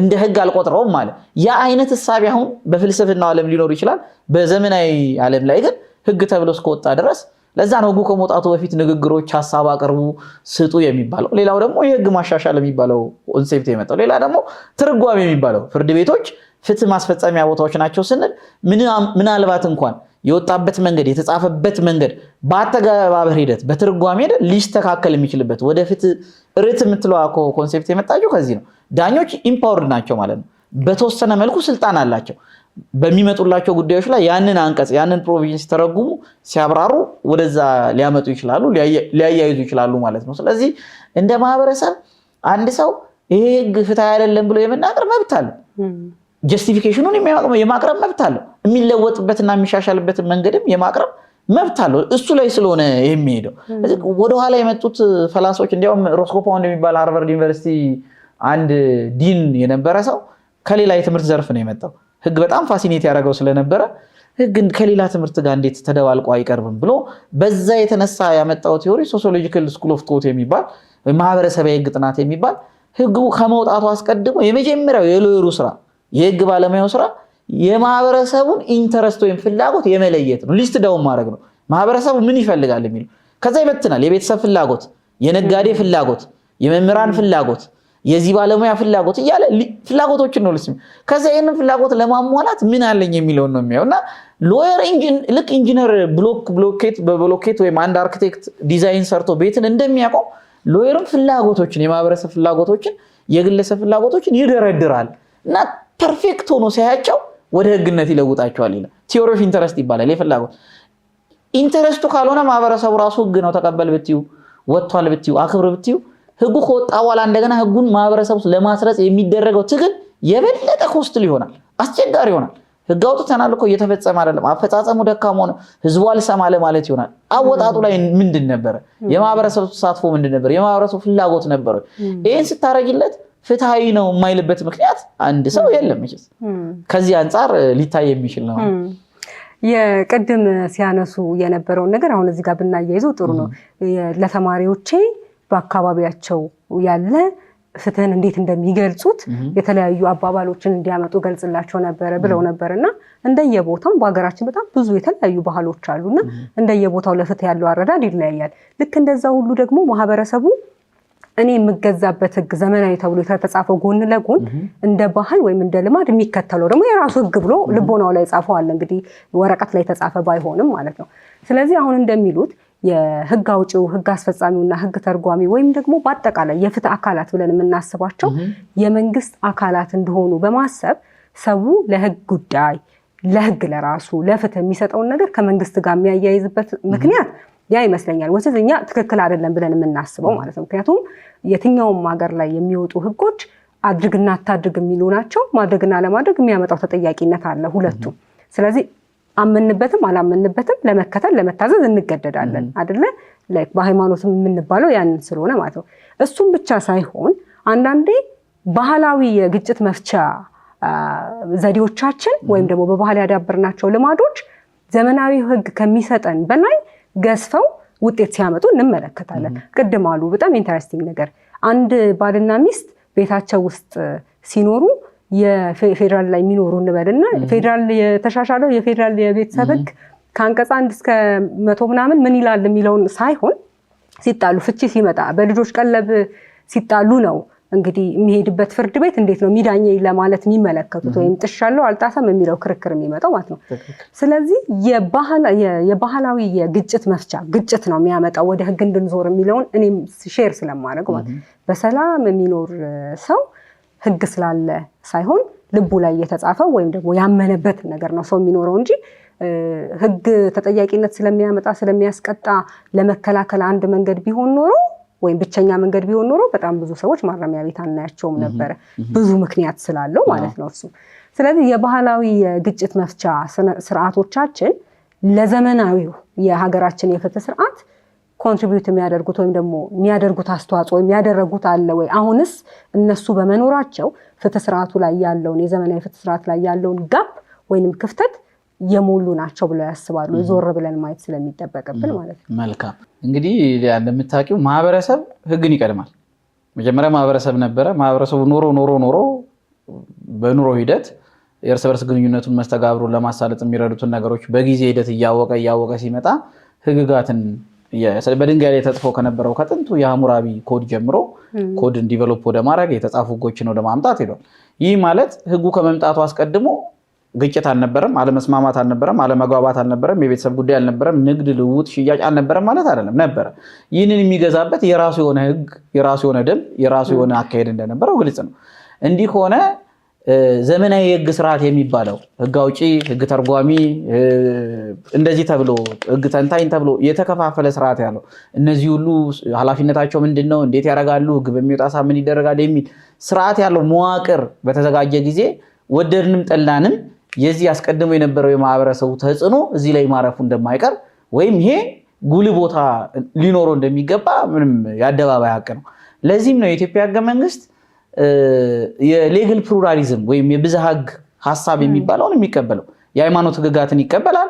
እንደ ህግ አልቆጥረውም ማለት ያ አይነት ሐሳብ አሁን በፍልስፍናው ዓለም ሊኖር ይችላል በዘመናዊ ዓለም ላይ ግን ህግ ተብሎ እስከወጣ ድረስ ለዛ ነው ህጉ ከመውጣቱ በፊት ንግግሮች ሐሳብ አቀርቡ ስጡ የሚባለው ሌላው ደግሞ የህግ ማሻሻል የሚባለው ኮንሴፕት የመጣው ሌላ ደግሞ ትርጓሜ የሚባለው ፍርድ ቤቶች ፍትህ ማስፈጸሚያ ቦታዎች ናቸው ስንል ምናልባት እንኳን የወጣበት መንገድ የተጻፈበት መንገድ በአተገባበር ሂደት በትርጓሜ ሂደት ሊስተካከል የሚችልበት ወደ ፍትህ ርት የምትለው ኮንሴፕት የመጣው ከዚህ ነው ዳኞች ኢምፓወርድ ናቸው ማለት ነው በተወሰነ መልኩ ስልጣን አላቸው በሚመጡላቸው ጉዳዮች ላይ ያንን አንቀጽ ያንን ፕሮቪዥን ሲተረጉሙ ሲያብራሩ ወደዛ ሊያመጡ ይችላሉ ሊያያይዙ ይችላሉ ማለት ነው ስለዚህ እንደ ማህበረሰብ አንድ ሰው ይሄ ህግ ፍትሃዊ አይደለም ብሎ የመናገር መብት አለው ጀስቲፊኬሽኑን የማቅረብ መብት አለው የሚለወጥበትና የሚሻሻልበትን መንገድም የማቅረብ መብት አለው እሱ ላይ ስለሆነ የሚሄደው ወደ ኋላ የመጡት ፈላስፎች እንዲያውም ሮስኮፓውንድ የሚባል ሃርቫርድ ዩኒቨርሲቲ አንድ ዲን የነበረ ሰው ከሌላ የትምህርት ዘርፍ ነው የመጣው ህግ በጣም ፋሲኔት ያደረገው ስለነበረ ህግ ከሌላ ትምህርት ጋር እንዴት ተደባልቆ አይቀርብም ብሎ በዛ የተነሳ ያመጣው ቲዮሪ ሶሲዮሎጂካል ስኩል ኦፍ ቶት የሚባል ማህበረሰባዊ ህግ ጥናት የሚባል ህጉ ከመውጣቱ አስቀድሞ የመጀመሪያው የሎየሩ ስራ የህግ ባለሙያው ስራ የማህበረሰቡን ኢንተረስት ወይም ፍላጎት የመለየት ነው ሊስት ዳውን ማድረግ ነው ማህበረሰቡ ምን ይፈልጋል የሚል ከዛ ይበትናል የቤተሰብ ፍላጎት የነጋዴ ፍላጎት የመምህራን ፍላጎት የዚህ ባለሙያ ፍላጎት እያለ ፍላጎቶችን ነው ልስም ከዛ ይሄንን ፍላጎት ለማሟላት ምን አለኝ የሚለውን ነው የሚያውና ሎየር ልክ ኢንጂነር ብሎኬት በብሎኬት ወይም አንድ አርኪቴክት ዲዛይን ሰርቶ ቤትን እንደሚያቆም ሎየርም ፍላጎቶችን የማህበረሰብ ፍላጎቶችን የግለሰብ ፍላጎቶችን ይደረድራል እና ፐርፌክት ሆኖ ሲያያቸው ወደ ህግነት ይለውጣቸዋል ይላል ቲዮሪ ኦፍ ኢንተረስት ይባላል የፍላጎት ኢንተረስቱ ካልሆነ ማህበረሰቡ ራሱ ህግ ነው ተቀበል ብትዩ ወጥቷል ብትዩ አክብር ብትዩ ህጉ ከወጣ በኋላ እንደገና ህጉን ማህበረሰቡ ለማስረጽ የሚደረገው ትግል የበለጠ ኮስትሊ ይሆናል፣ አስቸጋሪ ይሆናል። ህግ አውጥተናል እኮ እየተፈጸመ አይደለም፣ አፈጻጸሙ ደካማ ሆነ፣ ህዝቡ አልሰማ ማለት ይሆናል። አወጣጡ ላይ ምንድን ነበር? የማህበረሰቡ ተሳትፎ ምንድን ነበር? የማህበረሰቡ ፍላጎት ነበር? ይሄን ስታረጊለት ፍትሃዊ ነው የማይልበት ምክንያት አንድ ሰው የለም። ከዚህ አንፃር ሊታይ የሚችል ነው። የቅድም ሲያነሱ የነበረውን ነገር አሁን እዚህ ጋር ብናያይዘው ጥሩ ነው። ለተማሪዎቼ በአካባቢያቸው ያለ ፍትህን እንዴት እንደሚገልጹት የተለያዩ አባባሎችን እንዲያመጡ ገልጽላቸው ነበር ብለው ነበርና እንደየቦታው በአገራችን በጣም ብዙ የተለያዩ ባህሎች አሉና እንደየቦታው ለፍትህ ያለው አረዳድ ይለያያል። ልክ እንደዛ ሁሉ ደግሞ ማህበረሰቡ እኔ የምገዛበት ህግ ዘመናዊ ተብሎ የተጻፈው ጎን ለጎን እንደ ባህል ወይም እንደ ልማድ የሚከተለው ደግሞ የራሱ ህግ ብሎ ልቦናው ላይ ጻፈው አለ። እንግዲህ ወረቀት ላይ ተጻፈ ባይሆንም ማለት ነው። ስለዚህ አሁን እንደሚሉት የህግ አውጪው ህግ አስፈጻሚውና ህግ ተርጓሚ ወይም ደግሞ በአጠቃላይ የፍትህ አካላት ብለን የምናስባቸው የመንግስት አካላት እንደሆኑ በማሰብ ሰው ለህግ ጉዳይ ለህግ ለራሱ ለፍትህ የሚሰጠውን ነገር ከመንግስት ጋር የሚያያይዝበት ምክንያት ያ ይመስለኛል ወሰኛ ትክክል አይደለም ብለን የምናስበው ማለት ነው። ምክንያቱም የትኛውም ሀገር ላይ የሚወጡ ህጎች አድርግና አታድርግ የሚሉ ናቸው። ማድረግና ለማድረግ የሚያመጣው ተጠያቂነት አለ ሁለቱም። ስለዚህ አመንበትም አላመንበትም ለመከተል ለመታዘዝ እንገደዳለን አይደለ? ላይክ በሃይማኖትም የምንባለው ያንን ስለሆነ ማለት ነው። እሱም ብቻ ሳይሆን አንዳንዴ ባህላዊ የግጭት መፍቻ ዘዴዎቻችን ወይም ደግሞ በባህል ያዳበርናቸው ልማዶች ዘመናዊ ህግ ከሚሰጠን በላይ ገዝፈው ውጤት ሲያመጡ እንመለከታለን። ቅድም አሉ በጣም ኢንተረስቲንግ ነገር አንድ ባልና ሚስት ቤታቸው ውስጥ ሲኖሩ የፌደራል ላይ የሚኖሩ እንበልና ፌደራል የተሻሻለው የፌደራል የቤተሰብ ህግ ከአንቀጽ 1 እስከ 100 ምናምን ምን ይላል የሚለውን ሳይሆን ሲጣሉ ፍቺ ሲመጣ በልጆች ቀለብ ሲጣሉ ነው እንግዲህ የሚሄድበት ፍርድ ቤት እንዴት ነው ሚዳኘኝ ለማለት የሚመለከቱት ወይም ጥሻለው አልጣሰም የሚለው ክርክር የሚመጣው ማለት ነው። ስለዚህ የባህላዊ የግጭት መፍቻ ግጭት ነው የሚያመጣው ወደ ህግ እንድንዞር የሚለውን እኔም ሼር ስለማድረግ ማለት በሰላም የሚኖር ሰው ህግ ስላለ ሳይሆን ልቡ ላይ የተጻፈው ወይም ደግሞ ያመነበት ነገር ነው ሰው የሚኖረው እንጂ ህግ ተጠያቂነት ስለሚያመጣ ስለሚያስቀጣ ለመከላከል አንድ መንገድ ቢሆን ኖሮ ወይም ብቸኛ መንገድ ቢሆን ኖሮ በጣም ብዙ ሰዎች ማረሚያ ቤት አናያቸውም ነበር ብዙ ምክንያት ስላለው ማለት ነው እሱ። ስለዚህ የባህላዊ የግጭት መፍቻ ስርዓቶቻችን ለዘመናዊው የሀገራችን የፍትህ ስርዓት ኮንትሪቢዩት የሚያደርጉት ወይም ደግሞ የሚያደርጉት አስተዋጽኦ ወይም ያደረጉት አለ ወይ? አሁንስ እነሱ በመኖራቸው ፍትህ ስርዓቱ ላይ ያለውን የዘመናዊ ፍትህ ስርዓት ላይ ያለውን ጋፕ ወይንም ክፍተት የሞሉ ናቸው ብለው ያስባሉ? ዞር ብለን ማየት ስለሚጠበቅብን ማለት ነው። መልካም እንግዲህ እንደምታውቂው ማህበረሰብ ህግን ይቀድማል። መጀመሪያ ማህበረሰብ ነበረ። ማህበረሰቡ ኖሮ በኑሮ ሂደት የእርስ በርስ ግንኙነቱን መስተጋብሩን ለማሳለጥ የሚረዱትን ነገሮች በጊዜ ሂደት እያወቀ ሲመጣ ህግጋትን በድንጋይ ላይ ተጽፎ ከነበረው ከጥንቱ የሐሙራቢ ኮድ ጀምሮ ኮድን ዲቨሎፕ ወደ ማድረግ የተጻፉ ህጎችን ወደ ማምጣት ሄዷል። ይህ ማለት ህጉ ከመምጣቱ አስቀድሞ ግጭት አልነበረም፣ አለመስማማት አልነበረም፣ አለመግባባት አልነበረም፣ የቤተሰብ ጉዳይ አልነበረም፣ ንግድ ልውውጥ ሽያጭ አልነበረም ማለት አይደለም። ነበረ። ይህንን የሚገዛበት የራሱ የሆነ ህግ፣ የራሱ የሆነ ደንብ፣ የራሱ የሆነ አካሄድ እንደነበረው ግልጽ ነው። እንዲህ ሆነ ዘመናዊ የህግ ስርዓት የሚባለው ህግ አውጪ፣ ህግ ተርጓሚ እንደዚህ ተብሎ ህግ ተንታኝ ተብሎ የተከፋፈለ ስርዓት ያለው እነዚህ ሁሉ ኃላፊነታቸው ምንድነው? እንዴት ያደርጋሉ? ህግ በሚወጣ ሰዓት ምን ይደረጋል? የሚል ስርዓት ያለው መዋቅር በተዘጋጀ ጊዜ ወደድንም ጠላንም የዚህ አስቀድሞ የነበረው የማህበረሰቡ ተጽዕኖ እዚህ ላይ ማረፉ እንደማይቀር ወይም ይሄ ጉልህ ቦታ ሊኖረው እንደሚገባ ምንም የአደባባይ ሀቅ ነው። ለዚህም ነው የኢትዮጵያ ህገ መንግስት የሌጋል ፕሉራሊዝም ወይም የብዝሃ ህግ ሐሳብ የሚባለውን የሚቀበለው። የሃይማኖት ህግጋትን ይቀበላል፣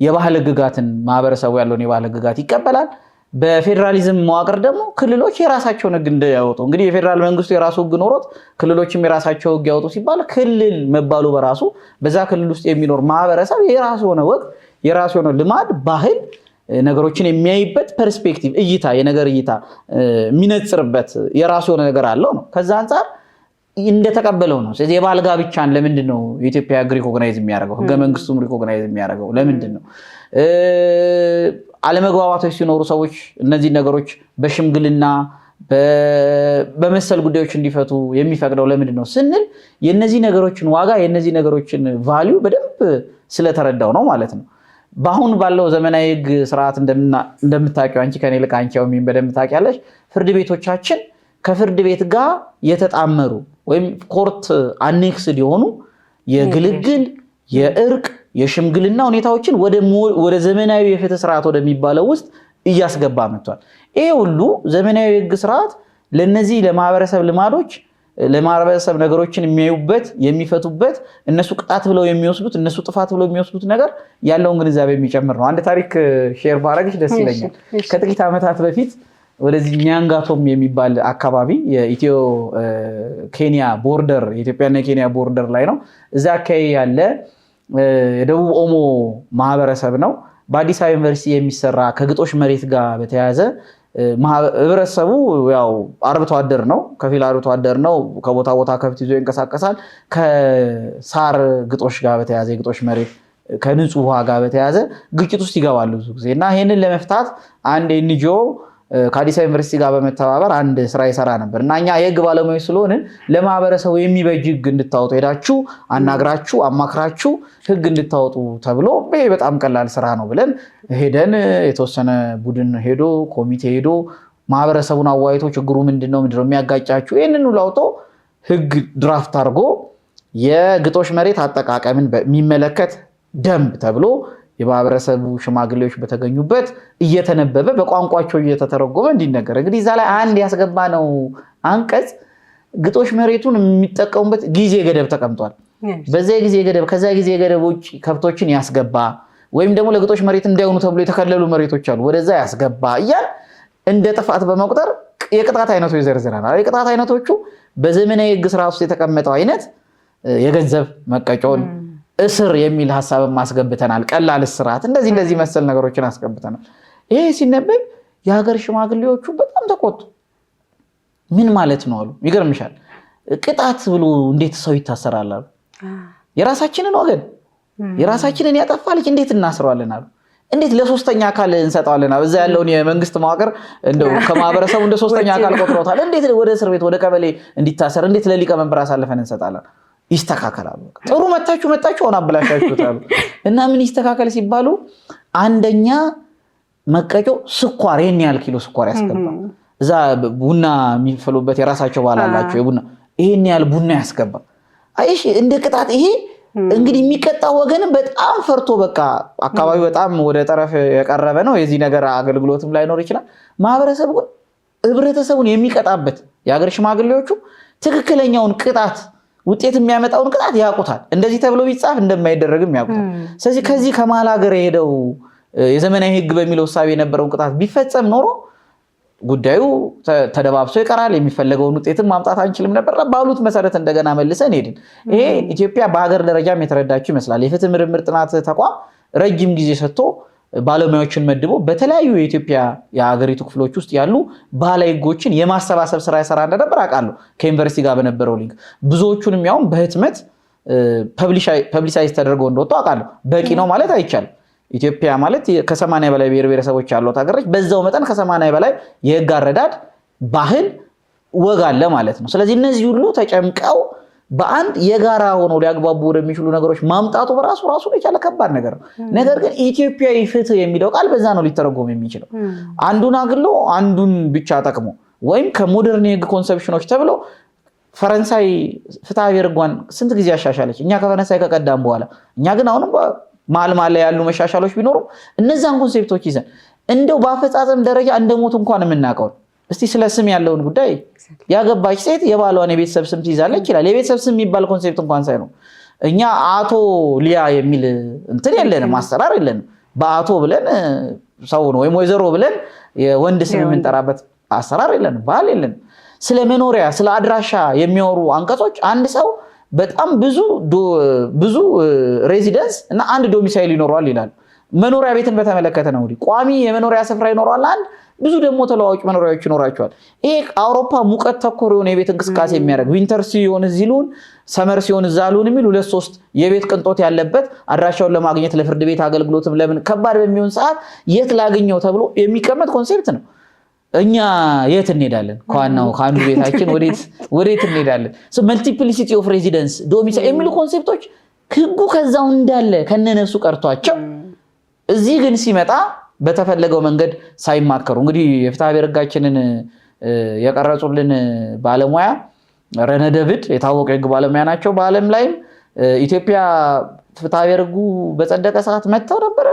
የባህል ህግጋትን ማህበረሰቡ ያለውን የባህል ህግጋት ይቀበላል። በፌደራሊዝም መዋቅር ደግሞ ክልሎች የራሳቸውን ህግ እንዲያወጡ እንግዲህ የፌደራል መንግስቱ የራሱ ህግ ኖሮት ክልሎችም የራሳቸው ህግ ያወጡ ሲባል ክልል መባሉ በራሱ በዛ ክልል ውስጥ የሚኖር ማህበረሰብ የራሱ የሆነ ወግ፣ የራሱ የሆነ ልማድ፣ ባህል ነገሮችን የሚያይበት ፐርስፔክቲቭ እይታ የነገር እይታ የሚነጽርበት የራሱ የሆነ ነገር አለው ነው። ከዛ አንፃር እንደተቀበለው ነው። ስለዚህ የባህል ጋብቻን ለምንድን ነው የኢትዮጵያ ህግ ሪኮግናይዝ የሚያደርገው? ህገ መንግስቱም ሪኮግናይዝ የሚያደርገው ለምንድን ነው? አለመግባባቶች ሲኖሩ ሰዎች እነዚህ ነገሮች በሽምግልና በመሰል ጉዳዮች እንዲፈቱ የሚፈቅደው ለምንድን ነው ስንል የነዚህ ነገሮችን ዋጋ የነዚህ ነገሮችን ቫልዩ በደንብ ስለተረዳው ነው ማለት ነው። በአሁን ባለው ዘመናዊ ህግ ስርዓት እንደምታውቂው አንቺ ከኔ ልክ አንቺው ምን በደንብ ታውቂያለሽ ፍርድ ቤቶቻችን ከፍርድ ቤት ጋር የተጣመሩ ወይም ኮርት አኔክስድ የሆኑ የግልግል የእርቅ የሽምግልና ሁኔታዎችን ወደ ዘመናዊ የፍትህ ስርዓት ወደሚባለው ውስጥ እያስገባ መጥቷል። ይሄ ሁሉ ዘመናዊ ህግ ስርዓት ለነዚህ ለማህበረሰብ ልማዶች ለማህበረሰብ ነገሮችን የሚያዩበት የሚፈቱበት እነሱ ቅጣት ብለው የሚወስዱት እነሱ ጥፋት ብለው የሚወስዱት ነገር ያለውን ግንዛቤ የሚጨምር ነው። አንድ ታሪክ ሼር ባረግሽ ደስ ይለኛል። ከጥቂት ዓመታት በፊት ወደዚህ ኛንጋቶም የሚባል አካባቢ የኢትዮ ኬንያ ቦርደር የኢትዮጵያና የኬንያ ቦርደር ላይ ነው። እዛ አካባቢ ያለ የደቡብ ኦሞ ማህበረሰብ ነው። በአዲስ አበባ ዩኒቨርሲቲ የሚሰራ ከግጦሽ መሬት ጋር በተያያዘ ህብረተሰቡ ያው አርብቶ አደር ነው፣ ከፊል አርብቶ አደር ነው። ከቦታ ቦታ ከብት ይዞ ይንቀሳቀሳል። ከሳር ግጦሽ ጋር በተያያዘ የግጦሽ መሬት ከንጹህ ውሃ ጋር በተያያዘ ግጭት ውስጥ ይገባሉ ብዙ ጊዜ እና ይሄንን ለመፍታት አንድ ኤንጂኦ ከአዲስ አበባ ዩኒቨርሲቲ ጋር በመተባበር አንድ ስራ ይሰራ ነበር እና እኛ የህግ ባለሙያዎች ስለሆንን ለማህበረሰቡ የሚበጅ ህግ እንድታወጡ ሄዳችሁ አናግራችሁ አማክራችሁ ህግ እንድታወጡ ተብሎ ይሄ በጣም ቀላል ስራ ነው ብለን ሄደን የተወሰነ ቡድን ሄዶ ኮሚቴ ሄዶ ማህበረሰቡን አዋይቶ ችግሩ ምንድነው የሚያጋጫችሁ ይሄንን ላውጦ ህግ ድራፍት አድርጎ የግጦሽ መሬት አጠቃቀምን በሚመለከት ደንብ ተብሎ የማህበረሰቡ ሽማግሌዎች በተገኙበት እየተነበበ በቋንቋቸው እየተተረጎመ እንዲነገር እንግዲህ እዛ ላይ አንድ ያስገባ ነው አንቀጽ ግጦሽ መሬቱን የሚጠቀሙበት ጊዜ ገደብ ተቀምጧል። በዛ ጊዜ ገደብ ከዛ ጊዜ ገደብ ውጭ ከብቶችን ያስገባ ወይም ደግሞ ለግጦሽ መሬት እንዳይሆኑ ተብሎ የተከለሉ መሬቶች አሉ ወደዛ ያስገባ እያል እንደ ጥፋት በመቁጠር የቅጣት አይነቶች ይዘርዝራል። የቅጣት አይነቶቹ በዘመናዊ ህግ ስርዓት ውስጥ የተቀመጠው አይነት የገንዘብ መቀጮን እስር የሚል ሐሳብም ማስገብተናል። ቀላል እስራት እንደዚህ መሰል ነገሮችን አስገብተናል። ይሄ ሲነበብ የሀገር ሽማግሌዎቹ በጣም ተቆጡ። ምን ማለት ነው አሉ። ይገርምሻል ቅጣት ብሎ እንዴት ሰው ይታሰራል አሉ። የራሳችንን ወገን የራሳችንን ያጠፋ ልጅ እንዴት እናስረዋለን አሉ። እንዴት ለሶስተኛ አካል እንሰጣለን አሉ። እዛ ያለውን የመንግስት መዋቅር እንደው ከማህበረሰቡ እንደ ሶስተኛ አካል ቆጥሮታል። እንዴት ወደ እስር ቤት ወደ ቀበሌ እንዲታሰር እንዴት ለሊቀ መንበር አሳልፈን እንሰጣለን? ይስተካከላሉ። ጥሩ መጣችሁ ሆነ አብላሻችሁታሉ። እና ምን ይስተካከል ሲባሉ አንደኛ መቀጮ ስኳር ይሄን ያህል ኪሎ ስኳር ያስገባ እዛ ቡና የሚፈሉበት የራሳቸው ባላላቸው የቡና ይሄን ያህል ቡና ያስገባ አይሽ እንደ ቅጣት ይሄ እንግዲህ የሚቀጣ ወገን በጣም ፈርቶ በቃ አካባቢው በጣም ወደ ጠረፍ የቀረበ ነው። የዚህ ነገር አገልግሎትም ላይኖር ይችላል። ማህበረሰቡ ህብረተሰቡን የሚቀጣበት የሀገር ሽማግሌዎቹ ትክክለኛውን ቅጣት ውጤት የሚያመጣውን ቅጣት ያውቁታል። እንደዚህ ተብሎ ቢጻፍ እንደማይደረግም ያውቁታል። ስለዚህ ከዚህ ከመሀል ሀገር የሄደው የዘመናዊ ህግ በሚለው እሳቤ የነበረውን ቅጣት ቢፈጸም ኖሮ ጉዳዩ ተደባብሶ ይቀራል። የሚፈለገውን ውጤትን ማምጣት አንችልም ነበር። ባሉት መሰረት እንደገና መልሰን ሄድን። ይሄ ኢትዮጵያ በሀገር ደረጃም የተረዳችው ይመስላል። የፍትህ ምርምር ጥናት ተቋም ረጅም ጊዜ ሰጥቶ ባለሙያዎችን መድቦ በተለያዩ የኢትዮጵያ የሀገሪቱ ክፍሎች ውስጥ ያሉ ባህላዊ ህጎችን የማሰባሰብ ስራ ይሰራ እንደነበር አውቃለሁ። ከዩኒቨርሲቲ ጋር በነበረው ሊንክ ብዙዎቹንም ያውም በህትመት ፐብሊሳይዝ ተደርገው እንደወጡ አውቃለሁ። በቂ ነው ማለት አይቻልም። ኢትዮጵያ ማለት ከ80 በላይ ብሔር ብሔረሰቦች ያሏት ሀገር በዛው መጠን ከ80 በላይ የህግ አረዳድ ባህል ወግ አለ ማለት ነው። ስለዚህ እነዚህ ሁሉ ተጨምቀው በአንድ የጋራ ሆኖ ሊያግባቡ ወደሚችሉ ነገሮች ማምጣቱ በራሱ የቻለ ከባድ ነገር ነው። ነገር ግን ኢትዮጵያዊ ፍትህ የሚለው ቃል በዛ ነው ሊተረጎም የሚችለው። አንዱን አግሎ አንዱን ብቻ ጠቅሞ ወይም ከሞደርን የህግ ኮንሰፕሽኖች ተብሎ ፈረንሳይ ፍትሐ ብሔር ህጓን ስንት ጊዜ ያሻሻለች እኛ ከፈረንሳይ ከቀዳም በኋላ እኛ ግን አሁንም ማልማል ላይ ያሉ መሻሻሎች ቢኖሩም እነዛን ኮንሴፕቶች ይዘን እንደው በአፈጻጸም ደረጃ እንደሞት እንኳን የምናውቀው እስቲ ስለ ስም ያለውን ጉዳይ ያገባች ሴት የባሏን የቤተሰብ ስም ትይዛለች ይላል። የቤተሰብ ስም የሚባል ኮንሴፕት እንኳን ሳይኖር እኛ አቶ ሊያ የሚል እንትን የለንም፣ አሰራር የለንም። በአቶ ብለን ሰውን ወይም ወይዘሮ ብለን የወንድ ስም የምንጠራበት አሰራር የለንም፣ ባህል የለንም። ስለ መኖሪያ ስለ አድራሻ የሚያወሩ አንቀጾች አንድ ሰው በጣም ብዙ ሬዚደንስ እና አንድ ዶሚሳይል ይኖረዋል ይላል። መኖሪያ ቤትን በተመለከተ ነው። ቋሚ የመኖሪያ ስፍራ ይኖረዋል አንድ፣ ብዙ ደግሞ ተለዋዋጭ መኖሪያዎች ይኖራቸዋል። ይሄ አውሮፓ ሙቀት ተኮር የሆነ የቤት እንቅስቃሴ የሚያደርግ ዊንተር ሲሆን እዚህ ልሁን ሰመር ሲሆን እዛ ልሁን የሚል 2-3 የቤት ቅንጦት ያለበት አድራሻውን ለማግኘት ለፍርድ ቤት አገልግሎትም ለምን ከባድ በሚሆን ሰዓት የት ላገኘው ተብሎ የሚቀመጥ ኮንሴፕት ነው። እኛ የት እንሄዳለን? ከአንዱ ቤታችን ወዴት እንሄዳለን? መልቲፕሊሲቲ ኦፍ ሬዚደንስ ዶሚሳይል የሚሉ ኮንሴፕቶች ህጉ ከዛው እንዳለ ከነነሱ ቀርቷቸው እዚህ ግን ሲመጣ በተፈለገው መንገድ ሳይማከሩ እንግዲህ የፍትሐ ብሔር ሕጋችንን የቀረጹልን ባለሙያ ረነ ዳቪድ የታወቀ ሕግ ባለሙያ ናቸው። በዓለም ላይም ኢትዮጵያ ፍትሐ ብሔር ሕጉ በጸደቀ ሰዓት መጥተው ነበር።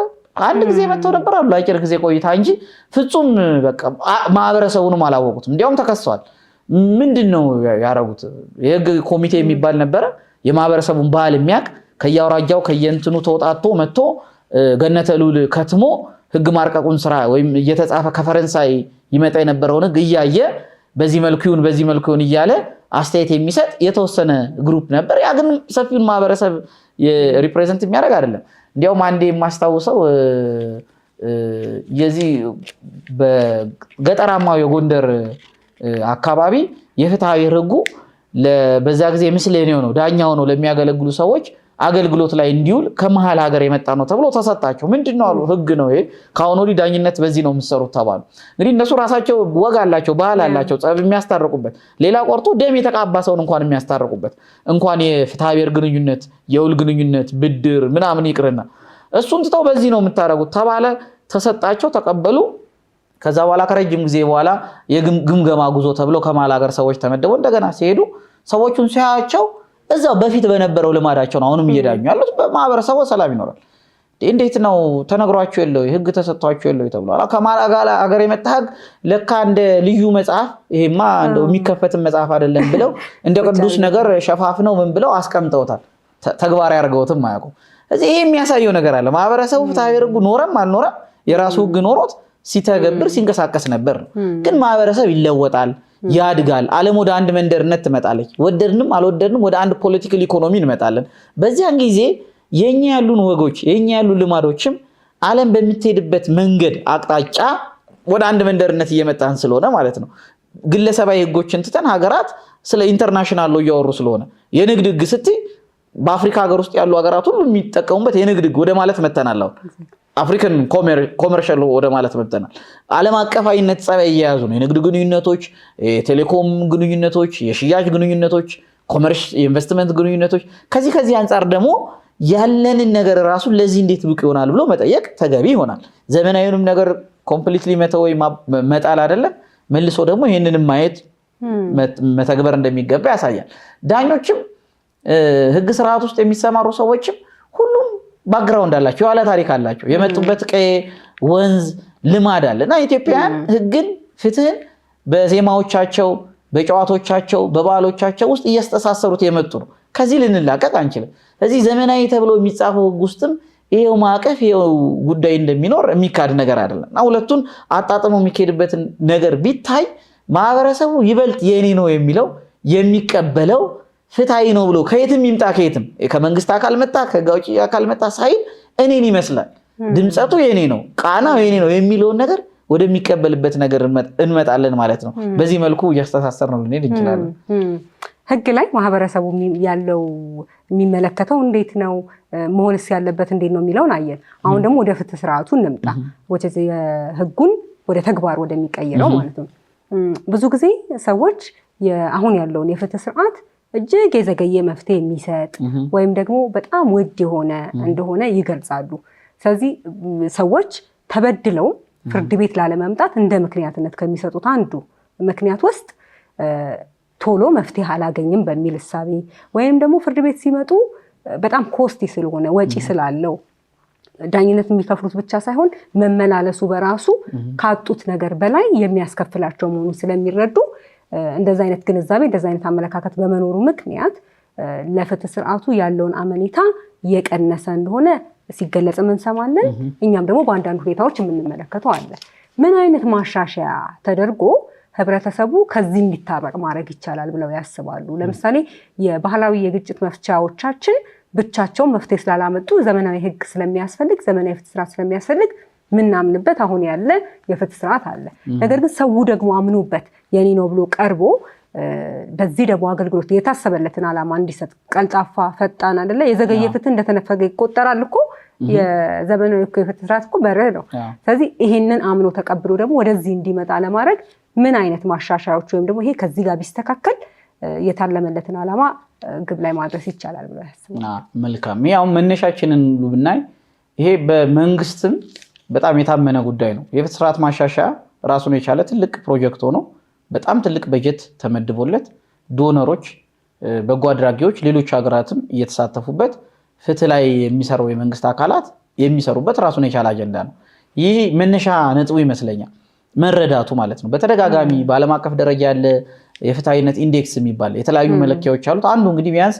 አንድ ጊዜ መጥተው ነበር አሉ አጭር ጊዜ ቆይታ እንጂ ፍጹም በቃ ማህበረሰቡንም አላወቁትም። እንዲያውም ተከሰዋል። ምንድነው ያረጉት? የሕግ ኮሚቴ የሚባል ነበረ የማህበረሰቡን ባህል የሚያውቅ ከያወራጃው ከየንትኑ ተውጣቶ መጥቶ ገነተ ሉል ከትሞ ሕግ ማርቀቁን ስራ ወይም እየተጻፈ ከፈረንሳይ ይመጣ የነበረውን ሕግ እያየ በዚህ መልኩ ይሁን እያለ አስተያየት የሚሰጥ የተወሰነ ግሩፕ ነበር። ያ ግን ሰፊውን ማህበረሰብ ሪፕሬዘንት የሚያደርግ አይደለም። እንዲያውም አንዴ የማስታውሰው የዚህ በገጠራማው የጎንደር አካባቢ የፍትሐ ብሔር ሕጉ በዛ ጊዜ ምስለኔው ነው ዳኛው ነው ለሚያገለግሉ ሰዎች አገልግሎት ላይ እንዲውል ከመሃል ሀገር የመጣ ነው ተብሎ ተሰጣቸው። ምንድነው አሉ ሕግ ነው ይሄ ካሁን ወዲህ ዳኝነት በዚህ ነው የምትሰሩት ተባሉ። እንግዲህ እነሱ ራሳቸው ወግ አላቸው፣ ባህል አላቸው፣ ጸብ የሚያስታርቁበት ሌላ ቆርጦ ደም የተቃባ ሰውን እንኳን የሚያስታርቁበት እንኳን የፍትሐ ብሔር ግንኙነት የውል ግንኙነት ብድር ምናምን ይቅርና እሱን ትተው በዚህ ነው የምታረጉት ተባለ። ተሰጣቸው፣ ተቀበሉ። ከዛ በኋላ ከረጅም ጊዜ በኋላ የግምገማ ጉዞ ተብሎ ከመሃል ሀገር ሰዎች ተመደቡ። እንደገና ሲሄዱ ሰዎቹን ሲያያቸው እዛው በፊት በነበረው ልማዳቸው ነው አሁንም እየዳኙ ያሉት። በማህበረሰቡ ሰላም ይኖራል። እንዴት ነው ተነግሯቸው የለው ሕግ ተሰጥቷቸው የለው ተብሏል። ከመሃል ሀገር የመጣ ሕግ ለካ እንደ ልዩ መጽሐፍ ይሄማ እንደው የሚከፈትን መጽሐፍ አይደለም ብለው እንደ ቅዱስ ነገር ሸፋፍነው ምን ብለው አስቀምጠውታል። ተግባራዊ አድርገውትም አያውቁም። እዚህ ይሄ የሚያሳየው ነገር አለ። ማህበረሰቡ ፍትሐ ብሔር ሕጉ ኖረም አልኖረም የራሱ ሕግ ኖሮት ሲተገብር ሲንቀሳቀስ ነበር። ግን ማህበረሰብ ይለወጣል፣ ያድጋል። ዓለም ወደ አንድ መንደርነት ትመጣለች። ወደድንም አልወደድንም ወደ አንድ ፖለቲካል ኢኮኖሚ እንመጣለን። በዚያን ጊዜ የኛ ያሉን ወጎች የኛ ያሉ ልማዶችም ዓለም በምትሄድበት መንገድ አቅጣጫ ወደ አንድ መንደርነት እየመጣን ስለሆነ ማለት ነው። ግለሰባዊ ሕጎችን ትተን ሀገራት ስለ ኢንተርናሽናል ሎ እያወሩ ስለሆነ የንግድ ሕግ ስትይ በአፍሪካ ሀገር ውስጥ ያሉ ሀገራት ሁሉ የሚጠቀሙበት የንግድ ሕግ ወደ ማለት መተናል። አፍሪካን ኮመርሻል ወደ ማለት መጥተናል። ዓለም አቀፋዊነት ጸባይ እየያዙ ነው። የንግድ ግንኙነቶች፣ የቴሌኮም ግንኙነቶች፣ የሽያጭ ግንኙነቶች፣ ኮመርሽ ኢንቨስትመንት ግንኙነቶች ከዚህ አንጻር ደግሞ ያለንን ነገር ራሱ ለዚህ እንዴት ብቅ ይሆናል ብሎ መጠየቅ ተገቢ ይሆናል። ዘመናዊውንም ነገር ኮምፕሊትሊ መተው ወይ መጣል አይደለም፣ መልሶ ደግሞ ይሄንንም ማየት መተግበር እንደሚገባ ያሳያል። ዳኞችም ሕግ ስርዓት ውስጥ የሚሰማሩ ሰዎችም ሁሉም ባክግራውንድ አላቸው፣ የኋላ ታሪክ አላቸው፣ የመጡበት ቀይ ወንዝ ልማድ አለ እና ኢትዮጵያውያን ሕግን ፍትህን በዜማዎቻቸው በጨዋታዎቻቸው በባህሎቻቸው ውስጥ እያስተሳሰሩት የመጡ ነው። ከዚህ ልንላቀቅ አንችልም። ስለዚህ ዘመናዊ ተብሎ የሚጻፈው ሕግ ውስጥም ይሄው ማዕቀፍ ይሄው ጉዳይ እንደሚኖር የሚካድ ነገር አይደለም እና ሁለቱን አጣጥሞ የሚካሄድበትን ነገር ቢታይ ማህበረሰቡ ይበልጥ የኔ ነው የሚለው የሚቀበለው ፍትሃዊ ነው ብሎ ከየትም ይምጣ ከየትም ከመንግስት አካል መጣ ከሕግ አውጪ አካል መጣ ሳይል እኔን ይመስላል ድምጸቱ የኔ ነው ቃናው የኔ ነው የሚለውን ነገር ወደሚቀበልበት ነገር እንመጣለን ማለት ነው። በዚህ መልኩ እያስተሳሰር ነው ልንሄድ እንችላለን። ሕግ ላይ ማህበረሰቡ ያለው የሚመለከተው እንዴት ነው መሆንስ ያለበት እንዴት ነው የሚለውን አየን። አሁን ደግሞ ወደ ፍትህ ስርዓቱ እንምጣ፣ ሕጉን ወደ ተግባር ወደሚቀይረው ማለት ነው። ብዙ ጊዜ ሰዎች አሁን ያለውን የፍትህ ስርዓት እጅግ የዘገየ መፍትሄ የሚሰጥ ወይም ደግሞ በጣም ውድ የሆነ እንደሆነ ይገልጻሉ። ስለዚህ ሰዎች ተበድለው ፍርድ ቤት ላለመምጣት እንደ ምክንያትነት ከሚሰጡት አንዱ ምክንያት ውስጥ ቶሎ መፍትሄ አላገኝም በሚል እሳቤ ወይም ደግሞ ፍርድ ቤት ሲመጡ በጣም ኮስቲ ስለሆነ ወጪ ስላለው ዳኝነት የሚከፍሉት ብቻ ሳይሆን መመላለሱ በራሱ ካጡት ነገር በላይ የሚያስከፍላቸው መሆኑን ስለሚረዱ እንደዛ አይነት ግንዛቤ እንደዛ አይነት አመለካከት በመኖሩ ምክንያት ለፍትህ ስርዓቱ ያለውን አመኔታ የቀነሰ እንደሆነ ሲገለጽ እንሰማለን። እኛም ደግሞ በአንዳንድ ሁኔታዎች የምንመለከተው አለ። ምን አይነት ማሻሻያ ተደርጎ ህብረተሰቡ ከዚህ እንዲታረቅ ማድረግ ይቻላል ብለው ያስባሉ? ለምሳሌ የባህላዊ የግጭት መፍቻዎቻችን ብቻቸውን መፍትሄ ስላላመጡ ዘመናዊ ሕግ ስለሚያስፈልግ ዘመናዊ ፍትህ ስርዓት ስለሚያስፈልግ ምናምንበት አሁን ያለ የፍትህ ስርዓት አለ። ነገር ግን ሰው ደግሞ አምኖበት የኔ ነው ብሎ ቀርቦ በዚህ ደግሞ አገልግሎት የታሰበለትን ዓላማ እንዲሰጥ ቀልጣፋ ፈጣን አይደለ የዘገየ ፍትህ እንደተነፈገ ይቆጠራል እኮ የዘመናዊ የፍትህ ስርዓት እኮ በረህ ነው። ስለዚህ ይሄንን አምኖ ተቀብሎ ደግሞ ወደዚህ እንዲመጣ ለማድረግ ምን አይነት ማሻሻያዎች ወይም ደግሞ ይሄ ከዚህ ጋር ቢስተካከል የታለመለትን ዓላማ ግብ ላይ ማድረስ ይቻላል ብለው ያስባሉ? መልካም። ያው መነሻችንን ብናይ ይሄ በመንግስትም በጣም የታመነ ጉዳይ ነው። የፍትህ ስርዓት ማሻሻያ ራሱን የቻለ ትልቅ ፕሮጀክት ሆኖ በጣም ትልቅ በጀት ተመድቦለት ዶነሮች፣ በጎ አድራጊዎች፣ ሌሎች ሀገራትም እየተሳተፉበት ፍትህ ላይ የሚሰሩ የመንግስት አካላት የሚሰሩበት ራሱን የቻለ አጀንዳ ነው። ይህ መነሻ ነጥቡ ይመስለኛል መረዳቱ ማለት ነው። በተደጋጋሚ በዓለም አቀፍ ደረጃ ያለ የፍትሃዊነት ኢንዴክስ የሚባል የተለያዩ መለኪያዎች አሉት። አንዱ እንግዲህ ቢያንስ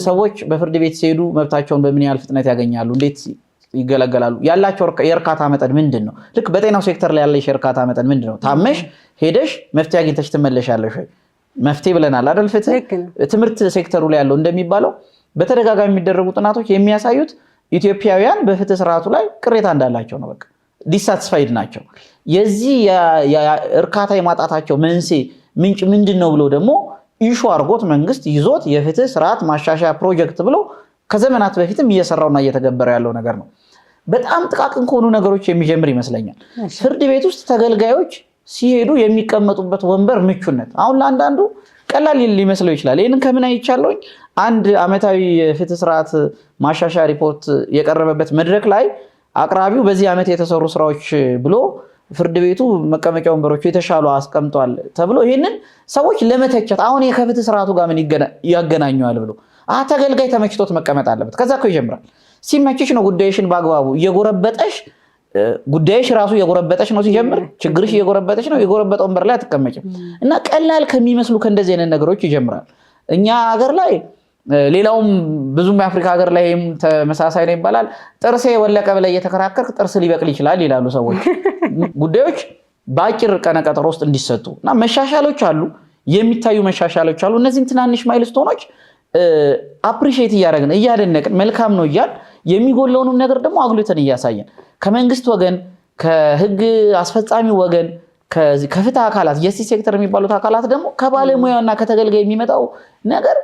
ሰዎች በፍርድ ቤት ሲሄዱ መብታቸውን በምን ያህል ፍጥነት ያገኛሉ፣ እንዴት ይገለገላሉ፣ ያላቸው የእርካታ መጠን ምንድን ነው? ልክ በጤናው ሴክተር ላይ ያለሽ የእርካታ መጠን ምንድን ነው? ታመሽ ሄደሽ መፍትሄ አግኝተሽ ትመለሻለሽ ወይ? መፍትሄ ብለናል አይደል? ፍትህ ትምህርት ሴክተሩ ላይ ያለው እንደሚባለው በተደጋጋሚ የሚደረጉ ጥናቶች የሚያሳዩት ኢትዮጵያውያን በፍትህ ስርዓቱ ላይ ቅሬታ እንዳላቸው ነው። በቃ ዲሳትስፋይድ ናቸው። የዚህ እርካታ የማጣታቸው መንስኤ ምንጭ ምንድን ነው ብሎ ደግሞ ኢሹ አድርጎት መንግስት ይዞት የፍትህ ስርዓት ማሻሻያ ፕሮጀክት ብሎ ከዘመናት በፊትም እየሰራውና እየተገበረ ያለው ነገር ነው። በጣም ጥቃቅን ከሆኑ ነገሮች የሚጀምር ይመስለኛል። ፍርድ ቤት ውስጥ ተገልጋዮች ሲሄዱ የሚቀመጡበት ወንበር ምቹነት አሁን ለአንዳንዱ ቀላል ሊመስለው ይችላል። ይህንን ከምን አይቻለሁኝ? አንድ ዓመታዊ የፍትህ ስርዓት ማሻሻያ ሪፖርት የቀረበበት መድረክ ላይ አቅራቢው በዚህ ዓመት የተሰሩ ስራዎች ብሎ ፍርድ ቤቱ መቀመጫ ወንበሮቹ የተሻሉ አስቀምጧል ተብሎ ይህንን ሰዎች ለመተቸት አሁን ከፍትህ ስርዓቱ ጋር ምን ያገናኘዋል ብሎ ተገልጋይ ተመችቶት መቀመጥ አለበት። ከዛ እኮ ይጀምራል። ሲመችሽ ነው ጉዳይሽን በአግባቡ እየጎረበጠሽ ጉዳይሽ ራሱ እየጎረበጠሽ ነው ሲጀምር፣ ችግርሽ እየጎረበጠሽ ነው፣ የጎረበጠ ወንበር ላይ አትቀመጭም። እና ቀላል ከሚመስሉ ከእንደዚህ አይነት ነገሮች ይጀምራል። እኛ ሀገር ላይ ሌላውም ብዙም የአፍሪካ ሀገር ላይ ተመሳሳይ ነው ይባላል። ጥርሴ ወለቀ ብለህ እየተከራከርክ ጥርስ ሊበቅል ይችላል ይላሉ ሰዎች። ጉዳዮች በአጭር ቀነቀጠሮ ውስጥ እንዲሰጡ እና መሻሻሎች አሉ፣ የሚታዩ መሻሻሎች አሉ። እነዚህን ትናንሽ ማይልስቶኖች አፕሪሼት እያደረግን እያደነቅን መልካም ነው እያል የሚጎለውንም ነገር ደግሞ አጉልተን እያሳየን ከመንግስት ወገን ከህግ አስፈጻሚ ወገን ከፍትህ አካላት ጀስቲስ ሴክተር የሚባሉት አካላት ደግሞ ከባለሙያና ከተገልጋይ የሚመጣው ነገር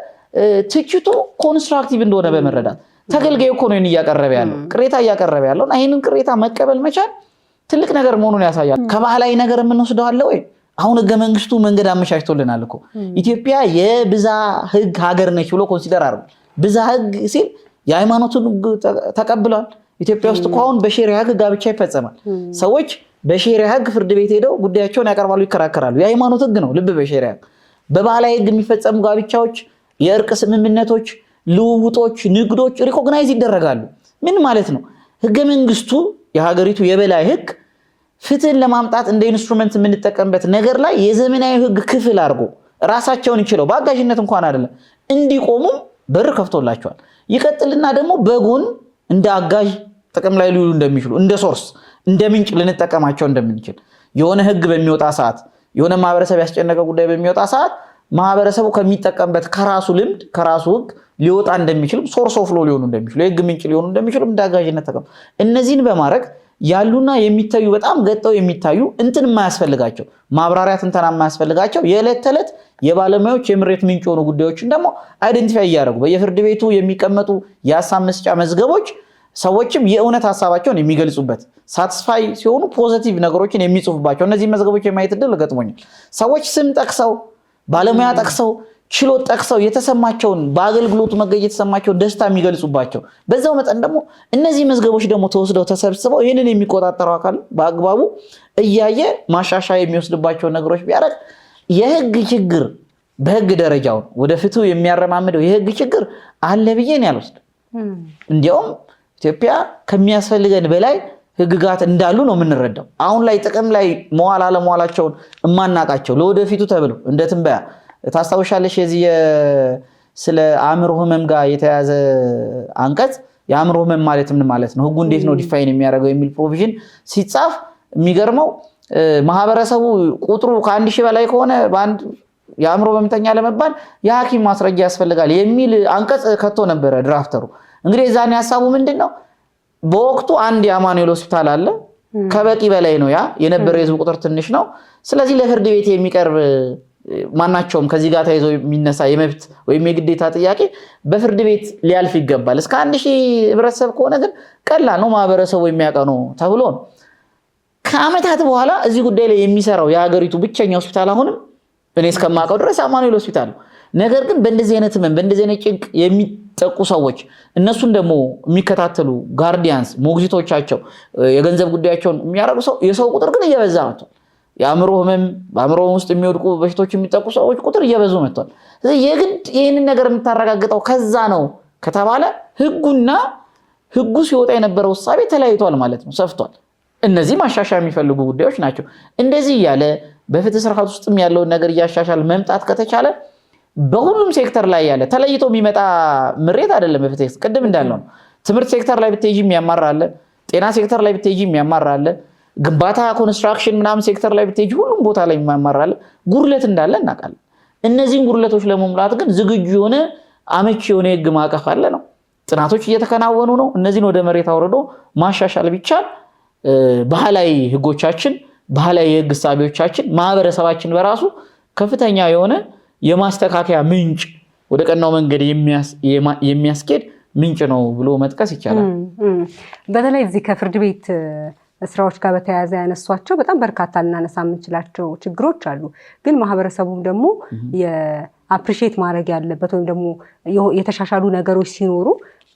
ትችቱ ኮንስትራክቲቭ እንደሆነ በመረዳት ተገልጋዩ እኮ ነው እያቀረበ ያለው ቅሬታ እያቀረበ ያለው እና ይሄንን ቅሬታ መቀበል መቻል ትልቅ ነገር መሆኑን ያሳያል። ከባህላዊ ነገር የምንወስደው አለ ወይ? አሁን ህገ መንግስቱ መንገድ አመቻችቶልናል እኮ ኢትዮጵያ የብዛ ህግ ሀገር ነች ብሎ ኮንሲደር አድርጎ ብዛ ህግ ሲል የሃይማኖቱን ተቀብሏል። ኢትዮጵያ ውስጥ እኮ አሁን በሸሪዓ ህግ ጋብቻ ይፈጸማል። ሰዎች በሸሪዓ ህግ ፍርድ ቤት ሄደው ጉዳያቸውን ያቀርባሉ፣ ይከራከራሉ። የሃይማኖት ህግ ነው። ልብ በሸሪዓ በባህላዊ ህግ የሚፈጸሙ ጋብቻዎች፣ የእርቅ ስምምነቶች፣ ልውውጦች፣ ንግዶች ሪኮግናይዝ ይደረጋሉ። ምን ማለት ነው? ህገ መንግስቱ የሀገሪቱ የበላይ ህግ ፍትህን ለማምጣት እንደ ኢንስትሩመንት የምንጠቀምበት ነገር ላይ የዘመናዊ ህግ ክፍል አድርጎ ራሳቸውን ይችላል በአጋዥነት እንኳን አይደለም እንዲቆሙ በር ከፍቶላቸዋል። ይቀጥልና ደግሞ በጎን እንደ አጋዥ ጥቅም ላይ ሊውሉ እንደሚችሉ እንደ ሶርስ እንደ ምንጭ ልንጠቀማቸው እንደምንችል የሆነ ህግ በሚወጣ ሰዓት የሆነ ማህበረሰብ ያስጨነቀ ጉዳይ በሚወጣ ሰዓት ማህበረሰቡ ከሚጠቀምበት ከራሱ ልምድ ከራሱ ህግ ሊወጣ እንደሚችል ሶርስ ኦፍ ሎ ሊሆኑ እንደሚችሉ የህግ ምንጭ ሊሆኑ እንደሚችሉ እንደ አጋዥነት ተቀም እነዚህን በማድረግ ያሉና የሚታዩ በጣም ገጠው የሚታዩ እንትን የማያስፈልጋቸው ማብራሪያ ትንተና የማያስፈልጋቸው የዕለት ተዕለት የባለሙያዎች የምሬት ምንጭ ሆኑ ጉዳዮችን ደግሞ አይደንቲፋይ እያደረጉ በየፍርድ ቤቱ የሚቀመጡ የሀሳብ መስጫ መዝገቦች ሰዎችም የእውነት ሀሳባቸውን የሚገልጹበት ሳትስፋይ ሲሆኑ ፖዚቲቭ ነገሮችን የሚጽፉባቸው እነዚህ መዝገቦች የማየት ዕድል ገጥሞኛል። ሰዎች ስም ጠቅሰው ባለሙያ ጠቅሰው ችሎት ጠቅሰው የተሰማቸውን በአገልግሎቱ መገኘት የተሰማቸውን ደስታ የሚገልጹባቸው በዛው መጠን ደግሞ እነዚህ መዝገቦች ደግሞ ተወስደው ተሰብስበው ይህንን የሚቆጣጠረው አካል በአግባቡ እያየ ማሻሻያ የሚወስድባቸው ነገሮች ቢያደርግ የህግ ችግር በህግ ደረጃው ወደ ፍትሁ የሚያረማምደው የህግ ችግር አለ ብዬን ያልወስድ እንዲያውም ኢትዮጵያ ከሚያስፈልገን በላይ ህግጋት እንዳሉ ነው የምንረዳው። አሁን ላይ ጥቅም ላይ መዋል አለመዋላቸውን እማናቃቸው ለወደፊቱ ተብሎ እንደ ትንበያ ታስታውሻለሽ? የዚህ ስለ አእምሮ ህመም ጋር የተያዘ አንቀጽ የአእምሮ ህመም ማለት ምን ማለት ነው፣ ህጉ እንዴት ነው ዲፋይን የሚያደርገው የሚል ፕሮቪዥን ሲጻፍ የሚገርመው ማህበረሰቡ ቁጥሩ ከ1000 በላይ ከሆነ በአንድ የአእምሮ ህመምተኛ ለመባል የሐኪም ማስረጃ ያስፈልጋል የሚል አንቀጽ ከቶ ነበረ ድራፍተሩ። እንግዲህ የዛኔ ሐሳቡ ምንድነው? በወቅቱ አንድ የአማኑኤል ሆስፒታል አለ፣ ከበቂ በላይ ነው፣ ያ የነበረ የህዝብ ቁጥር ትንሽ ነው። ስለዚህ ለፍርድ ቤት የሚቀርብ ማናቸውም ከዚህ ጋር ተያይዞ የሚነሳ የመብት ወይም የግዴታ ጥያቄ በፍርድ ቤት ሊያልፍ ይገባል። እስከ 1000 ህብረተሰብ ከሆነ ግን ቀላል ነው ማህበረሰቡ የሚያቀኑ ተብሎ ነው። ከዓመታት በኋላ እዚህ ጉዳይ ላይ የሚሰራው የሀገሪቱ ብቸኛ ሆስፒታል አሁንም እኔ እስከማውቀው ድረስ አማኑኤል ሆስፒታል ነው። ነገር ግን በእንደዚህ አይነት ህመም በእንደዚህ አይነት ጭንቅ የሚጠቁ ሰዎች እነሱን ደግሞ የሚከታተሉ ጋርዲያንስ ሞግዚቶቻቸው የገንዘብ ጉዳያቸውን የሚያደርጉ የሰው ቁጥር ግን እየበዛ መጥቷል። የአእምሮ ህመም በአእምሮ ውስጥ የሚወድቁ በሽታዎች የሚጠቁ ሰዎች ቁጥር እየበዙ መጥቷል። ስለዚህ የግድ ይህንን ነገር የምታረጋግጠው ከዛ ነው ከተባለ ህጉ ሲወጣ የነበረው እሳቤ ተለያይቷል ማለት ነው፣ ሰፍቷል። እነዚህ ማሻሻያ የሚፈልጉ ጉዳዮች ናቸው። እንደዚህ እያለ በፍትህ ስርዓት ውስጥም ያለውን ነገር እያሻሻል መምጣት ከተቻለ በሁሉም ሴክተር ላይ ያለ ተለይቶ የሚመጣ ምሬት አይደለም። በፍትህ ቅድም እንዳለው ነው። ትምህርት ሴክተር ላይ ብትሄጂ የሚያማራ አለ፣ ጤና ሴክተር ላይ ብትሄጂ የሚያማራ አለ፣ ግንባታ ኮንስትራክሽን ምናምን ሴክተር ላይ ብትሄጂ ሁሉም ቦታ ላይ የሚያማራ አለ። ጉድለት እንዳለ እናውቃለን። እነዚህን ጉድለቶች ለመሙላት ግን ዝግጁ የሆነ አመቺ የሆነ የህግ ማዕቀፍ አለ ነው። ጥናቶች እየተከናወኑ ነው። እነዚህን ወደ መሬት አውርዶ ማሻሻል ቢቻል ባህላዊ ህጎቻችን፣ ባህላዊ የህግ እሳቤዎቻችን ማህበረሰባችን በራሱ ከፍተኛ የሆነ የማስተካከያ ምንጭ ወደ ቀናው መንገድ የሚያስኬድ ምንጭ ነው ብሎ መጥቀስ ይቻላል። በተለይ እዚህ ከፍርድ ቤት ስራዎች ጋር በተያያዘ ያነሷቸው በጣም በርካታ ልናነሳ የምንችላቸው ችግሮች አሉ። ግን ማህበረሰቡም ደግሞ የአፕሪሼት ማድረግ ያለበት ወይም ደግሞ የተሻሻሉ ነገሮች ሲኖሩ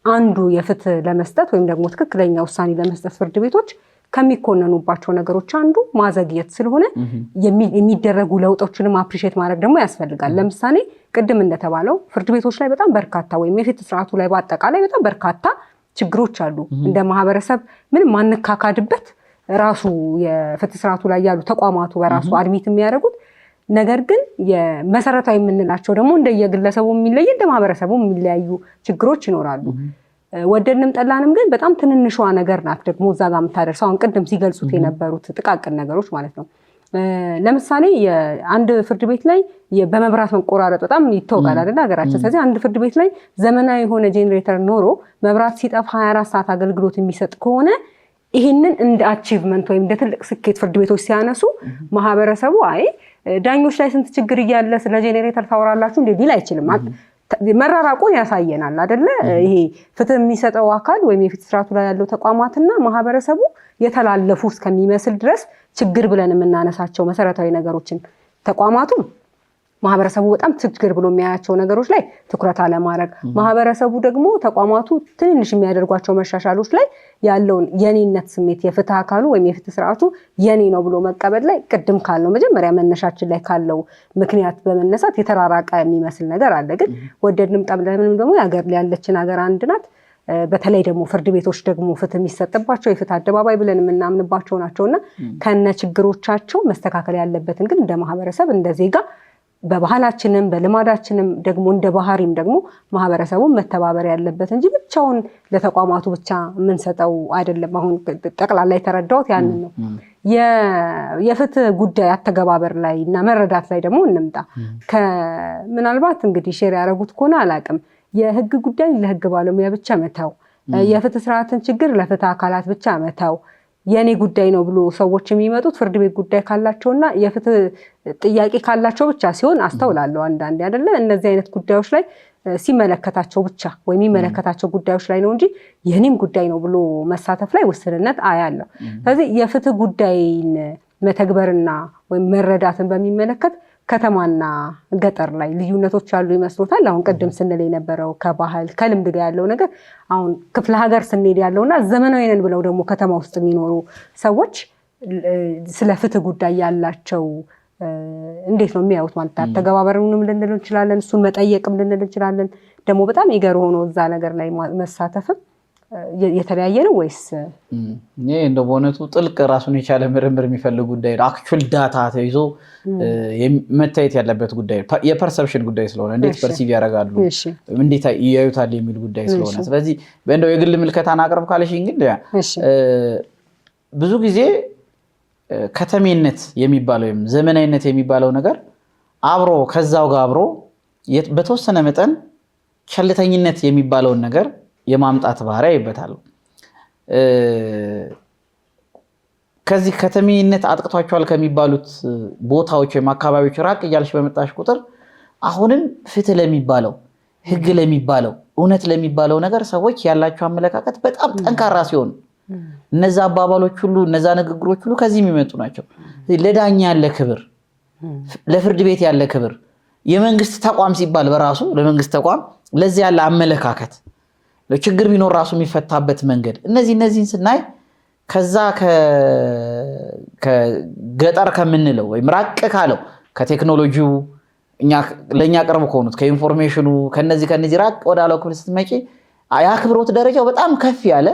አንዱ የፍትህ ለመስጠት ወይም ደግሞ ትክክለኛ ውሳኔ ለመስጠት ፍርድ ቤቶች ከሚኮነኑባቸው ነገሮች አንዱ ማዘግየት ስለሆነ የሚደረጉ ለውጦችንም አፕሪሼት ማድረግ ደግሞ ያስፈልጋል። ለምሳሌ ቅድም እንደተባለው ፍርድ ቤቶች ላይ በጣም በርካታ ወይም የፍትህ ስርዓቱ ላይ በአጠቃላይ በጣም በርካታ ችግሮች አሉ። እንደ ማህበረሰብ ምንም ማንካካድበት ራሱ የፍትህ ስርዓቱ ላይ ያሉ ተቋማቱ በራሱ አድሚት የሚያደርጉት ነገር ግን የመሰረታዊ የምንላቸው ደግሞ እንደየግለሰቡ የሚለይ እንደ ማህበረሰቡ የሚለያዩ ችግሮች ይኖራሉ። ወደድንም ጠላንም ግን በጣም ትንንሿ ነገር ናት ደግሞ እዛ ጋር የምታደርሰው አሁን ቅድም ሲገልጹት የነበሩት ጥቃቅን ነገሮች ማለት ነው። ለምሳሌ አንድ ፍርድ ቤት ላይ በመብራት መቆራረጥ በጣም ይታወቃል አይደል ሀገራችን። ስለዚህ አንድ ፍርድ ቤት ላይ ዘመናዊ የሆነ ጄኔሬተር ኖሮ መብራት ሲጠፋ 24 ሰዓት አገልግሎት የሚሰጥ ከሆነ ይህንን እንደ አቺቭመንት ወይም እንደ ትልቅ ስኬት ፍርድ ቤቶች ሲያነሱ ማህበረሰቡ አይ ዳኞች ላይ ስንት ችግር እያለ ስለ ጄኔሬተር ታወራላችሁ እንዴ ሊል አይችልም። መራራቁን ያሳየናል አይደለ? ይሄ ፍትህ የሚሰጠው አካል ወይም የፍትህ ስርዓቱ ላይ ያለው ተቋማትና ማህበረሰቡ የተላለፉ እስከሚመስል ድረስ ችግር ብለን የምናነሳቸው መሰረታዊ ነገሮችን ተቋማቱ ማህበረሰቡ በጣም ችግር ብሎ የሚያያቸው ነገሮች ላይ ትኩረት አለማድረግ፣ ማህበረሰቡ ደግሞ ተቋማቱ ትንንሽ የሚያደርጓቸው መሻሻሎች ላይ ያለውን የኔነት ስሜት የፍትህ አካሉ ወይም የፍትህ ስርዓቱ የኔ ነው ብሎ መቀበል ላይ ቅድም ካለው መጀመሪያ መነሻችን ላይ ካለው ምክንያት በመነሳት የተራራቀ የሚመስል ነገር አለ። ግን ወደድንም ጠላንም ደግሞ ያለችን ሀገር አንድ ናት። በተለይ ደግሞ ፍርድ ቤቶች ደግሞ ፍትህ የሚሰጥባቸው የፍትህ አደባባይ ብለን የምናምንባቸው ናቸውና ከነ ችግሮቻቸው መስተካከል ያለበትን ግን እንደ ማህበረሰብ እንደ ዜጋ በባህላችንም በልማዳችንም ደግሞ እንደ ባህሪም ደግሞ ማህበረሰቡን መተባበር ያለበት እንጂ ብቻውን ለተቋማቱ ብቻ የምንሰጠው አይደለም። አሁን ጠቅላላ የተረዳሁት ያንን ነው። የፍትህ ጉዳይ አተገባበር ላይ እና መረዳት ላይ ደግሞ እንምጣ። ምናልባት እንግዲህ ሼር ያደረጉት ከሆነ አላቅም፣ የህግ ጉዳይ ለህግ ባለሙያ ብቻ መተው፣ የፍትህ ስርዓትን ችግር ለፍትህ አካላት ብቻ መተው፣ የኔ ጉዳይ ነው ብሎ ሰዎች የሚመጡት ፍርድ ቤት ጉዳይ ካላቸውና የፍትህ ጥያቄ ካላቸው ብቻ ሲሆን አስተውላለሁ። አንዳንዴ አይደለ እነዚህ አይነት ጉዳዮች ላይ ሲመለከታቸው ብቻ ወይም የሚመለከታቸው ጉዳዮች ላይ ነው እንጂ የኔም ጉዳይ ነው ብሎ መሳተፍ ላይ ውስንነት አያለሁ። ስለዚህ የፍትህ ጉዳይን መተግበርና ወይም መረዳትን በሚመለከት ከተማና ገጠር ላይ ልዩነቶች ያሉ ይመስሎታል? አሁን ቅድም ስንል የነበረው ከባህል ከልምድ ጋር ያለው ነገር አሁን ክፍለ ሀገር ስንሄድ ያለውና ዘመናዊ ነን ብለው ደግሞ ከተማ ውስጥ የሚኖሩ ሰዎች ስለ ፍትህ ጉዳይ ያላቸው እንዴት ነው የሚያዩት? ማለት አተገባበርንም ልንል እንችላለን፣ እሱን መጠየቅም ልንል እንችላለን። ደግሞ በጣም ይገር ሆኖ እዛ ነገር ላይ መሳተፍም የተለያየ ነው ወይስ? ይሄ እንደው በእውነቱ ጥልቅ ራሱን የቻለ ምርምር የሚፈልግ ጉዳይ ነው። አክቹዋል ዳታ ተይዞ መታየት ያለበት ጉዳይ ነው። የፐርሰፕሽን ጉዳይ ስለሆነ እንዴት ፐርሲቭ ያደርጋሉ፣ እንዴት ያዩታል የሚል ጉዳይ ስለሆነ ስለዚህ በእንደው የግል ምልከታን አቅርብ ካለሽኝ ግን ብዙ ጊዜ ከተሜነት የሚባለው ወይም ዘመናዊነት የሚባለው ነገር አብሮ ከዛው ጋር አብሮ በተወሰነ መጠን ቸልተኝነት የሚባለውን ነገር የማምጣት ባህሪ ይበታል። ከዚህ ከተሜነት አጥቅቷቸዋል ከሚባሉት ቦታዎች ወይም አካባቢዎች ራቅ እያልሽ በመጣሽ ቁጥር አሁንም ፍትህ ለሚባለው ህግ ለሚባለው እውነት ለሚባለው ነገር ሰዎች ያላቸው አመለካከት በጣም ጠንካራ ሲሆን እነዛ አባባሎች ሁሉ እነዛ ንግግሮች ሁሉ ከዚህ የሚመጡ ናቸው። ለዳኛ ያለ ክብር፣ ለፍርድ ቤት ያለ ክብር፣ የመንግስት ተቋም ሲባል በራሱ ለመንግስት ተቋም ለዚህ ያለ አመለካከት፣ ለችግር ቢኖር ራሱ የሚፈታበት መንገድ እነዚህን ስናይ ከዛ ከገጠር ከምንለው ወይም ራቅ ካለው ከቴክኖሎጂው ለኛ ቅርብ ከሆኑት ከኢንፎርሜሽኑ ከነዚህ ራቅ ወዳለው ክፍል ስትመጪ የአክብሮት ደረጃው በጣም ከፍ ያለ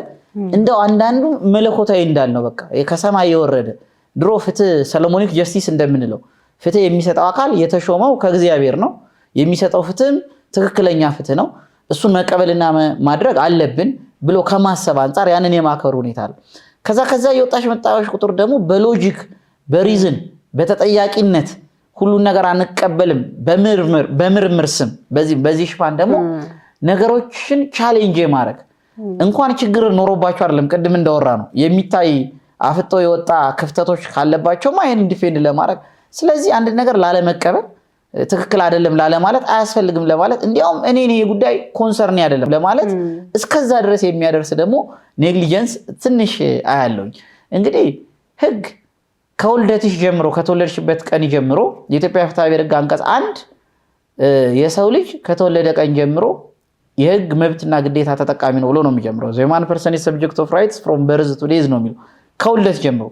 እንደው አንዳንዱ መለኮታዊ እንዳልነው በቃ ከሰማይ የወረደ ድሮ ፍትህ ሰሎሞኒክ ጀስቲስ እንደምንለው ፍትህ የሚሰጠው አካል የተሾመው ከእግዚአብሔር ነው። የሚሰጠው ፍትህም ትክክለኛ ፍትህ ነው። እሱን መቀበልና ማድረግ አለብን ብሎ ከማሰብ አንፃር ያንን የማከሩ ሁኔታ አለ። ከዛ የወጣሽ መጣሽ ቁጥር ደግሞ በሎጂክ በሪዝን በተጠያቂነት ሁሉን ነገር አንቀበልም በምርምር ስም በዚህ ሽፋን ደግሞ ነገሮችን ቻሌንጅ ማድረግ እንኳን ችግር ኖሮባቸው አይደለም ቅድም እንዳወራ ነው የሚታይ አፍጦ የወጣ ክፍተቶች ካለባቸው ማይን ዲፌንድ ለማድረግ ስለዚህ አንድ ነገር ላለመቀበል ትክክል አይደለም ላለማለት አያስፈልግም ለማለት እንዲያውም እኔ ጉዳይ ኮንሰርን አይደለም ለማለት እስከዛ ድረስ የሚያደርስ ደግሞ ኔግሊጀንስ ትንሽ አያለውኝ። እንግዲህ ህግ ከወልደትሽ ጀምሮ ከተወለድሽበት ቀን ጀምሮ የኢትዮጵያ ፍትሐ ብሔር ህግ አንቀጽ 1 የሰው ልጅ ከተወለደ ቀን ጀምሮ የህግ መብትና ግዴታ ተጠቃሚ ነው ብሎ ነው የሚጀምረው። the human person is subject of rights from birth to death ነው የሚለው ከውልደት ጀምሮ።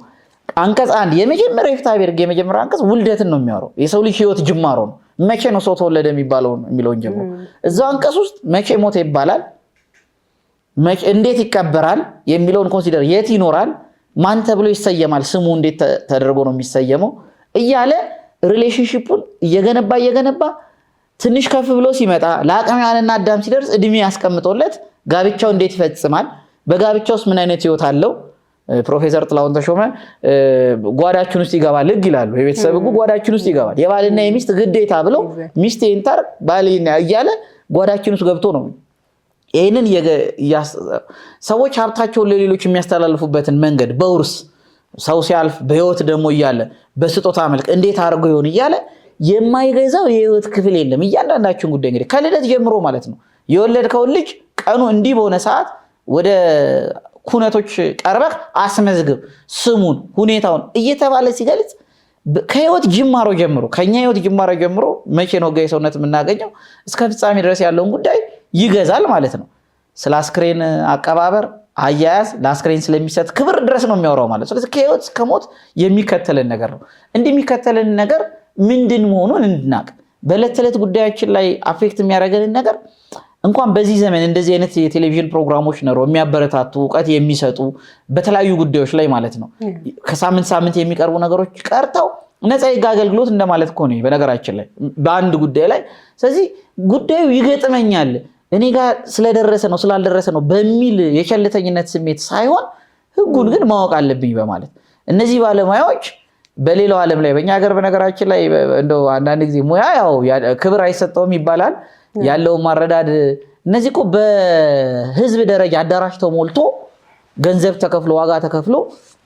አንቀጽ 1 የመጀመሪያው የፍትሐ ብሔር ህግ የመጀመሪያው አንቀጽ ውልደትን ነው የሚያወራው። የሰው ልጅ ህይወት ጅማሮ ነው። መቼ ነው ሰው ተወለደ የሚለውን ጀምሮ እዛው አንቀጽ ውስጥ መቼ ሞተ ይባላል፣ መቼ እንዴት ይቀበራል የሚለውን ኮንሲደር የት ይኖራል፣ ማን ተብሎ ይሰየማል፣ ስሙ እንዴት ተደርጎ ነው የሚሰየመው እያለ ሪሌሽንሺፑን እየገነባ ትንሽ ከፍ ብሎ ሲመጣ ለአቅመ ሔዋንና አዳም ሲደርስ እድሜ ያስቀምጦለት ጋብቻው እንዴት ይፈጽማል፣ በጋብቻውስ ምን አይነት ህይወት አለው። ፕሮፌሰር ጥላሁን ተሾመ ጓዳችን ውስጥ ይገባል ህግ ይላሉ። የቤተሰብ ህጉ ጓዳችን ውስጥ ይገባል የባልና የሚስት ግዴታ ብለው ሚስት እንታር ባልና እያለ ጓዳችን ውስጥ ገብቶ ነው ይሄንን ሰዎች ሀብታቸውን ለሌሎች የሚያስተላልፉበትን መንገድ በውርስ ሰው ሲያልፍ በህይወት ደግሞ እያለ በስጦታ መልክ እንዴት አድርጎ ይሆን እያለ የማይገዛው የህይወት ክፍል የለም። እያንዳንዳችን ጉዳይ እንግዲህ ከልደት ጀምሮ ማለት ነው የወለድከው ልጅ ቀኑ እንዲህ በሆነ ሰዓት ወደ ኩነቶች ቀርበህ አስመዝግብ ስሙን ሁኔታውን እየተባለ ሲገልጽ ከህይወት ጅማሮ ጀምሮ ከኛ ህይወት ጅማሮ ጀምሮ መቼ ነው ጋር ሰውነት የምናገኘው እስከ ፍጻሜ ድረስ ያለውን ጉዳይ ይገዛል ማለት ነው። ስለ አስክሬን አቀባበር አያያዝ ለአስክሬን ስለሚሰጥ ክብር ድረስ ነው የሚያወራው ማለት። ስለዚህ ከህይወት እስከ ሞት የሚከተለን ነገር ነው። እንደሚከተለን ነገር ምንድን መሆኑን እንድናቅ በዕለት ተዕለት ጉዳያችን ላይ አፌክት የሚያደርገን ነገር እንኳን በዚህ ዘመን እንደዚህ አይነት የቴሌቪዥን ፕሮግራሞች ነው የሚያበረታቱ ዕውቀት የሚሰጡ በተለያዩ ጉዳዮች ላይ ማለት ነው ከሳምንት የሚቀርቡ ነገሮች ቀርተው ነፃ የህግ አገልግሎት እንደማለት እኮ ነው በነገራችን ላይ በአንድ ጉዳይ ላይ። ስለዚህ ጉዳዩ ይገጥመኛል እኔ ጋር ስለደረሰ ነው ስላልደረሰ ነው በሚል የቸልተኝነት ስሜት ሳይሆን ህጉን ግን ማወቅ አለብኝ በማለት እነዚህ ባለሙያዎች በሌላው ዓለም ላይ በእኛ ሀገር በነገራችን ላይ እንደው አንዳንድ ጊዜ ሙያ ያው ክብር አይሰጠውም ይባላል ያለው ማረዳድ እነዚህ እኮ በህዝብ ደረጃ አዳራሽ ተሞልቶ ገንዘብ ተከፍሎ ዋጋ ተከፍሎ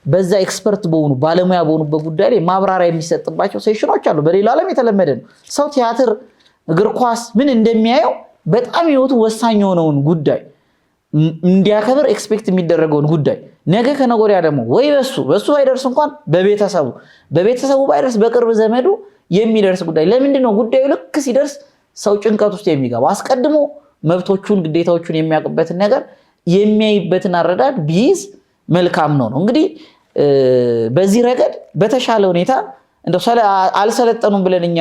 በዛ ኤክስፐርት በሆኑ ባለሙያ በሆኑበት ጉዳይ ላይ ማብራሪያ የሚሰጥባቸው ሴሽኖች አሉ። በሌላው ዓለም የተለመደ ነው። ሰው ቲያትር፣ እግር ኳስ ምን እንደሚያየው በጣም ህይወቱ ወሳኝ የሆነውን ጉዳይ እንዲያከብር ኤክስፔክት የሚደረገውን ጉዳይ ነገ ከነገ ወዲያ ደግሞ ወይ በሱ ባይደርስ እንኳን በቤተሰቡ ባይደርስ በቅርብ ዘመዱ የሚደርስ ጉዳይ ለምንድን ነው ጉዳዩ ልክ ሲደርስ ሰው ጭንቀት ውስጥ የሚገባ አስቀድሞ መብቶቹን ግዴታዎቹን የሚያውቅበትን ነገር የሚያይበትን አረዳድ ቢይዝ መልካም ነው። እንግዲህ በዚህ ረገድ በተሻለ ሁኔታ እንደው አልሰለጠኑም ብለን እኛ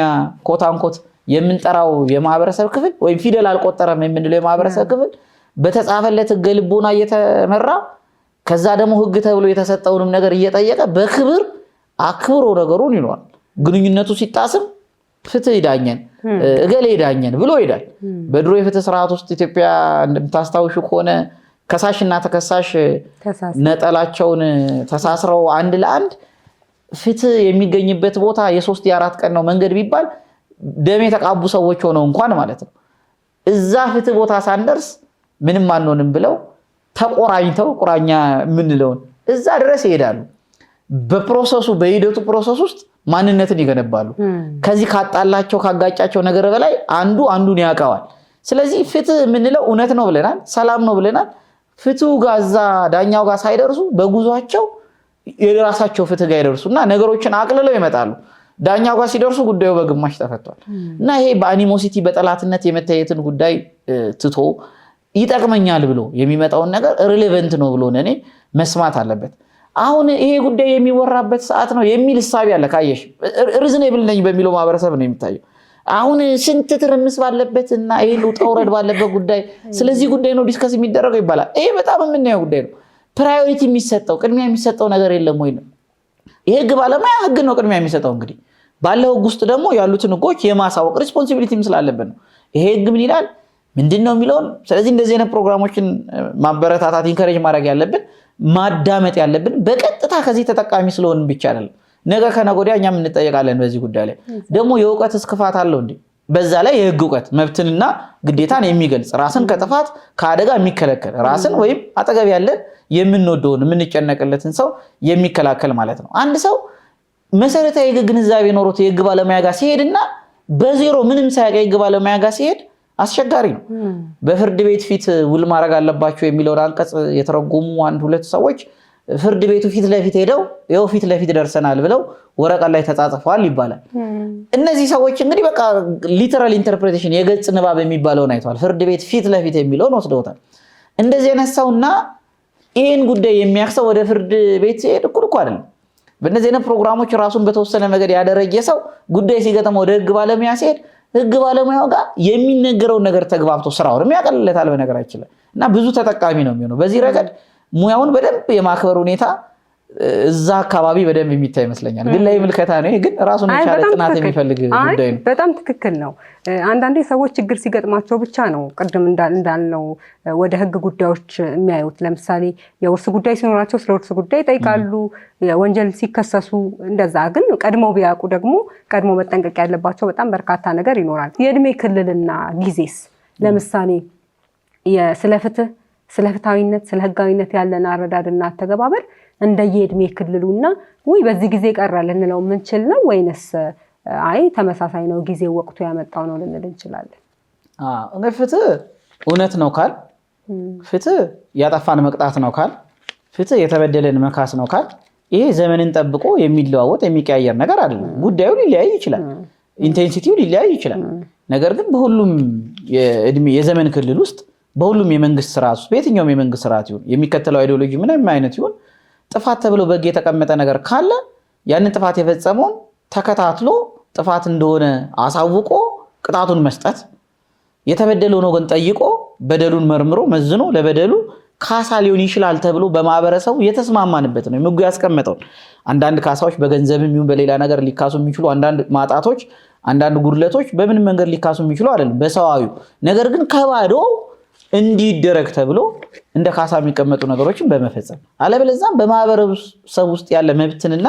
ኮታንኮት የምንጠራው የማህበረሰብ ክፍል ወይም ፊደል አልቆጠረም የምንለው የማህበረሰብ ክፍል በተጻፈለት ህገ ልቦና እየተመራ ከዛ ደግሞ ህግ ተብሎ የተሰጠውንም ነገር እየጠየቀ በክብር አክብሮ ነገሩን ይኖራል። ግንኙነቱ ሲጣስም ፍትህ ይዳኘን እገሌ ይዳኘን ብሎ ይዳል። በድሮ የፍትህ ስርዓት ውስጥ ኢትዮጵያ እንደምታስታውሹ ከሆነ ከሳሽና ተከሳሽ ነጠላቸውን ተሳስረው አንድ ለአንድ ፍትህ የሚገኝበት ቦታ የ3 የ4 ቀን ነው መንገድ ቢባል ደም የተቃቡ ሰዎች ሆነው እንኳን ማለት ነው እዛ ፍትህ ቦታ ሳንደርስ ምንም አንሆንም ብለው ተቆራኝተው ቁራኛ ምንለውን እዛ ድረስ ይሄዳሉ። በፕሮሰሱ በሂደቱ ፕሮሰስ ውስጥ ማንነትን ይገነባሉ። ከዚህ ካጣላቸው ካጋጫቸው ነገር በላይ አንዱን ያውቀዋል። ስለዚህ ፍትህ ምንለው እውነት ነው ብለናል፣ ሰላም ነው ብለናል። ፍትሁ ጋዛ ዳኛው ጋር ሳይደርሱ በጉዟቸው የራሳቸው ፍትህ ጋር ይደርሱና ነገሮችን አቅልለው ይመጣሉ። ዳኛው ጋር ሲደርሱ ጉዳዩ በግማሽ ተፈቷል። እና ይሄ በአኒሞሲቲ በጠላትነት የመታየትን ጉዳይ ትቶ ይጠቅመኛል ብሎ የሚመጣውን ነገር ሪሌቨንት ነው ብሎ እኔ መስማት አለበት። አሁን ይሄ ጉዳይ የሚወራበት ሰዓት ነው የሚል ሐሳብ ያለ ካየሽ ሪዝኔብል ነኝ በሚለው ማህበረሰብ ነው የሚታየው። አሁን ስንት ትርምስ ባለበትና ይሄ ውጣ ውረድ ባለበት ጉዳይ ስለዚህ ጉዳይ ነው ዲስከስ የሚደረገው ይባላል። ይሄ በጣም የምናየው ጉዳይ ነው። ፕራዮሪቲ የሚሰጠው ቅድሚያ የሚሰጠው ነገር የለም ወይ ነው። የህግ ባለሙያ ህግ ነው ቅድሚያ የሚሰጠው። እንግዲህ ባለው ህግ ውስጥ ደግሞ ያሉትን ህጎች የማሳወቅ ሪስፖንሲቢሊቲም ስላለበት ነው። ይሄ ህግ ምን ይላል ምንድነው የሚለውን። ስለዚህ እንደዚህ አይነት ፕሮግራሞችን ማበረታታት ኢንከሬጅ ማድረግ ያለብን ማዳመጥ ያለብን በቀጥታ ከዚህ ተጠቃሚ ስለሆንን ብቻ አይደለም። ነገ ከነገ ወዲያ እኛም እንጠየቃለን በዚህ ጉዳይ ላይ። ደግሞ የእውቀት እስክፋት አለው እንዴ? በዛ ላይ የህግ እውቀት መብትንና ግዴታን የሚገልጽ ራስን ከጥፋት ከአደጋ የሚከለከል ራስን ወይም አጠገብ ያለን የምንወደውን የምንጨነቅለትን ሰው የሚከላከል ማለት ነው። አንድ ሰው መሰረታዊ የህግ ግንዛቤ ኖሮት የህግ ባለሙያ ጋር ሲሄድና በዜሮ ምንም ሳያውቅ የህግ ባለሙያ ጋር ሲሄድ አስቸጋሪ ነው። በፍርድ ቤት ፊት ውል ማድረግ አለባቸው የሚለውን አንቀጽ የተረጎሙ አንድ ሁለት ሰዎች ፍርድ ቤቱ ፊት ለፊት ሄደው ይኸው ፊት ለፊት ደርሰናል ብለው ወረቀት ላይ ተጻጽፈዋል ይባላል። እነዚህ ሰዎች እንግዲህ በቃ ሊተራል ኢንተርፕሬቴሽን የገጽ ንባብ የሚባለውን አይተዋል። ፍርድ ቤት ፊት ለፊት የሚለውን ወስደውታል። እንደዚህ ያነሳውና ይህን ጉዳይ የሚያክሰው ወደ ፍርድ ቤት ሲሄድ እኩል እኮ አይደለም። በእነዚህ አይነት ፕሮግራሞች ራሱን በተወሰነ መንገድ ያደረገ ሰው ጉዳይ ሲገጠመው ወደ ህግ ባለሙያ ሲሄድ ህግ ባለሙያው ጋር የሚነገረውን ነገር ተግባብቶ ስራውን ያቀልለታል በነገራችን ላይ እና ብዙ ተጠቃሚ ነው የሚሆነው። በዚህ ረገድ ሙያውን በደንብ የማክበር ሁኔታ እዛ አካባቢ በደንብ የሚታይ ይመስለኛል። ግን ላይ ምልከታ ነው ግን ራሱን የቻለ ጥናት የሚፈልግ ጉዳይ ነው። በጣም ትክክል ነው። አንዳንዴ ሰዎች ችግር ሲገጥማቸው ብቻ ነው ቅድም እንዳልነው ወደ ህግ ጉዳዮች የሚያዩት። ለምሳሌ የውርስ ጉዳይ ሲኖራቸው ስለ ውርስ ጉዳይ ይጠይቃሉ፣ ወንጀል ሲከሰሱ እንደዛ። ግን ቀድመው ቢያውቁ ደግሞ ቀድሞ መጠንቀቅ ያለባቸው በጣም በርካታ ነገር ይኖራል። የእድሜ ክልልና ጊዜስ ለምሳሌ ስለ ፍትህ፣ ስለ ፍትሃዊነት፣ ስለ ህጋዊነት ያለን አረዳድና አተገባበር እንደየእድሜ ክልሉና ወይ በዚህ ጊዜ ቀረ ልንለው የምንችል ነው ወይንስ አይ ተመሳሳይ ነው ጊዜው ወቅቱ ያመጣው ነው ልንል እንችላለን? ፍትህ እውነት ነው ካል፣ ፍትህ ያጠፋን መቅጣት ነው ካል፣ ፍትህ የተበደለን መካስ ነው ካል፣ ይሄ ዘመንን ጠብቆ የሚለዋወጥ የሚቀያየር ነገር አይደለም። ጉዳዩ ሊለያይ ይችላል፣ ኢንቴንሲቲው ሊለያይ ይችላል። ነገር ግን በሁሉም የእድሜ የዘመን ክልል ውስጥ በሁሉም የመንግስት ስርዓት ውስጥ በየትኛውም የመንግስት ስርዓት ይሁን የሚከተለው አይዲዮሎጂ ምንም አይነት ይሁን ጥፋት ተብሎ በግ የተቀመጠ ነገር ካለ ያንን ጥፋት የፈጸመውን ተከታትሎ ጥፋት እንደሆነ አሳውቆ ቅጣቱን መስጠት፣ የተበደለውን ወገን ጠይቆ በደሉን መርምሮ መዝኖ ለበደሉ ካሳ ሊሆን ይችላል ተብሎ በማህበረሰቡ የተስማማንበት ነው። ምግቡ ያስቀመጠው አንዳንድ ካሳዎች በገንዘብም ይሁን በሌላ ነገር ሊካሱ የሚችሉ አንዳንድ ማጣቶች፣ አንዳንድ ጉድለቶች በምን መንገድ ሊካሱ የሚችሉ አይደለም በሰዋዩ ነገር ግን ከባዶ እንዲደረግ ተብሎ እንደ ካሳ የሚቀመጡ ነገሮችን በመፈጸም አለበለዚያም በማህበረሰብ ውስጥ ያለ መብትንና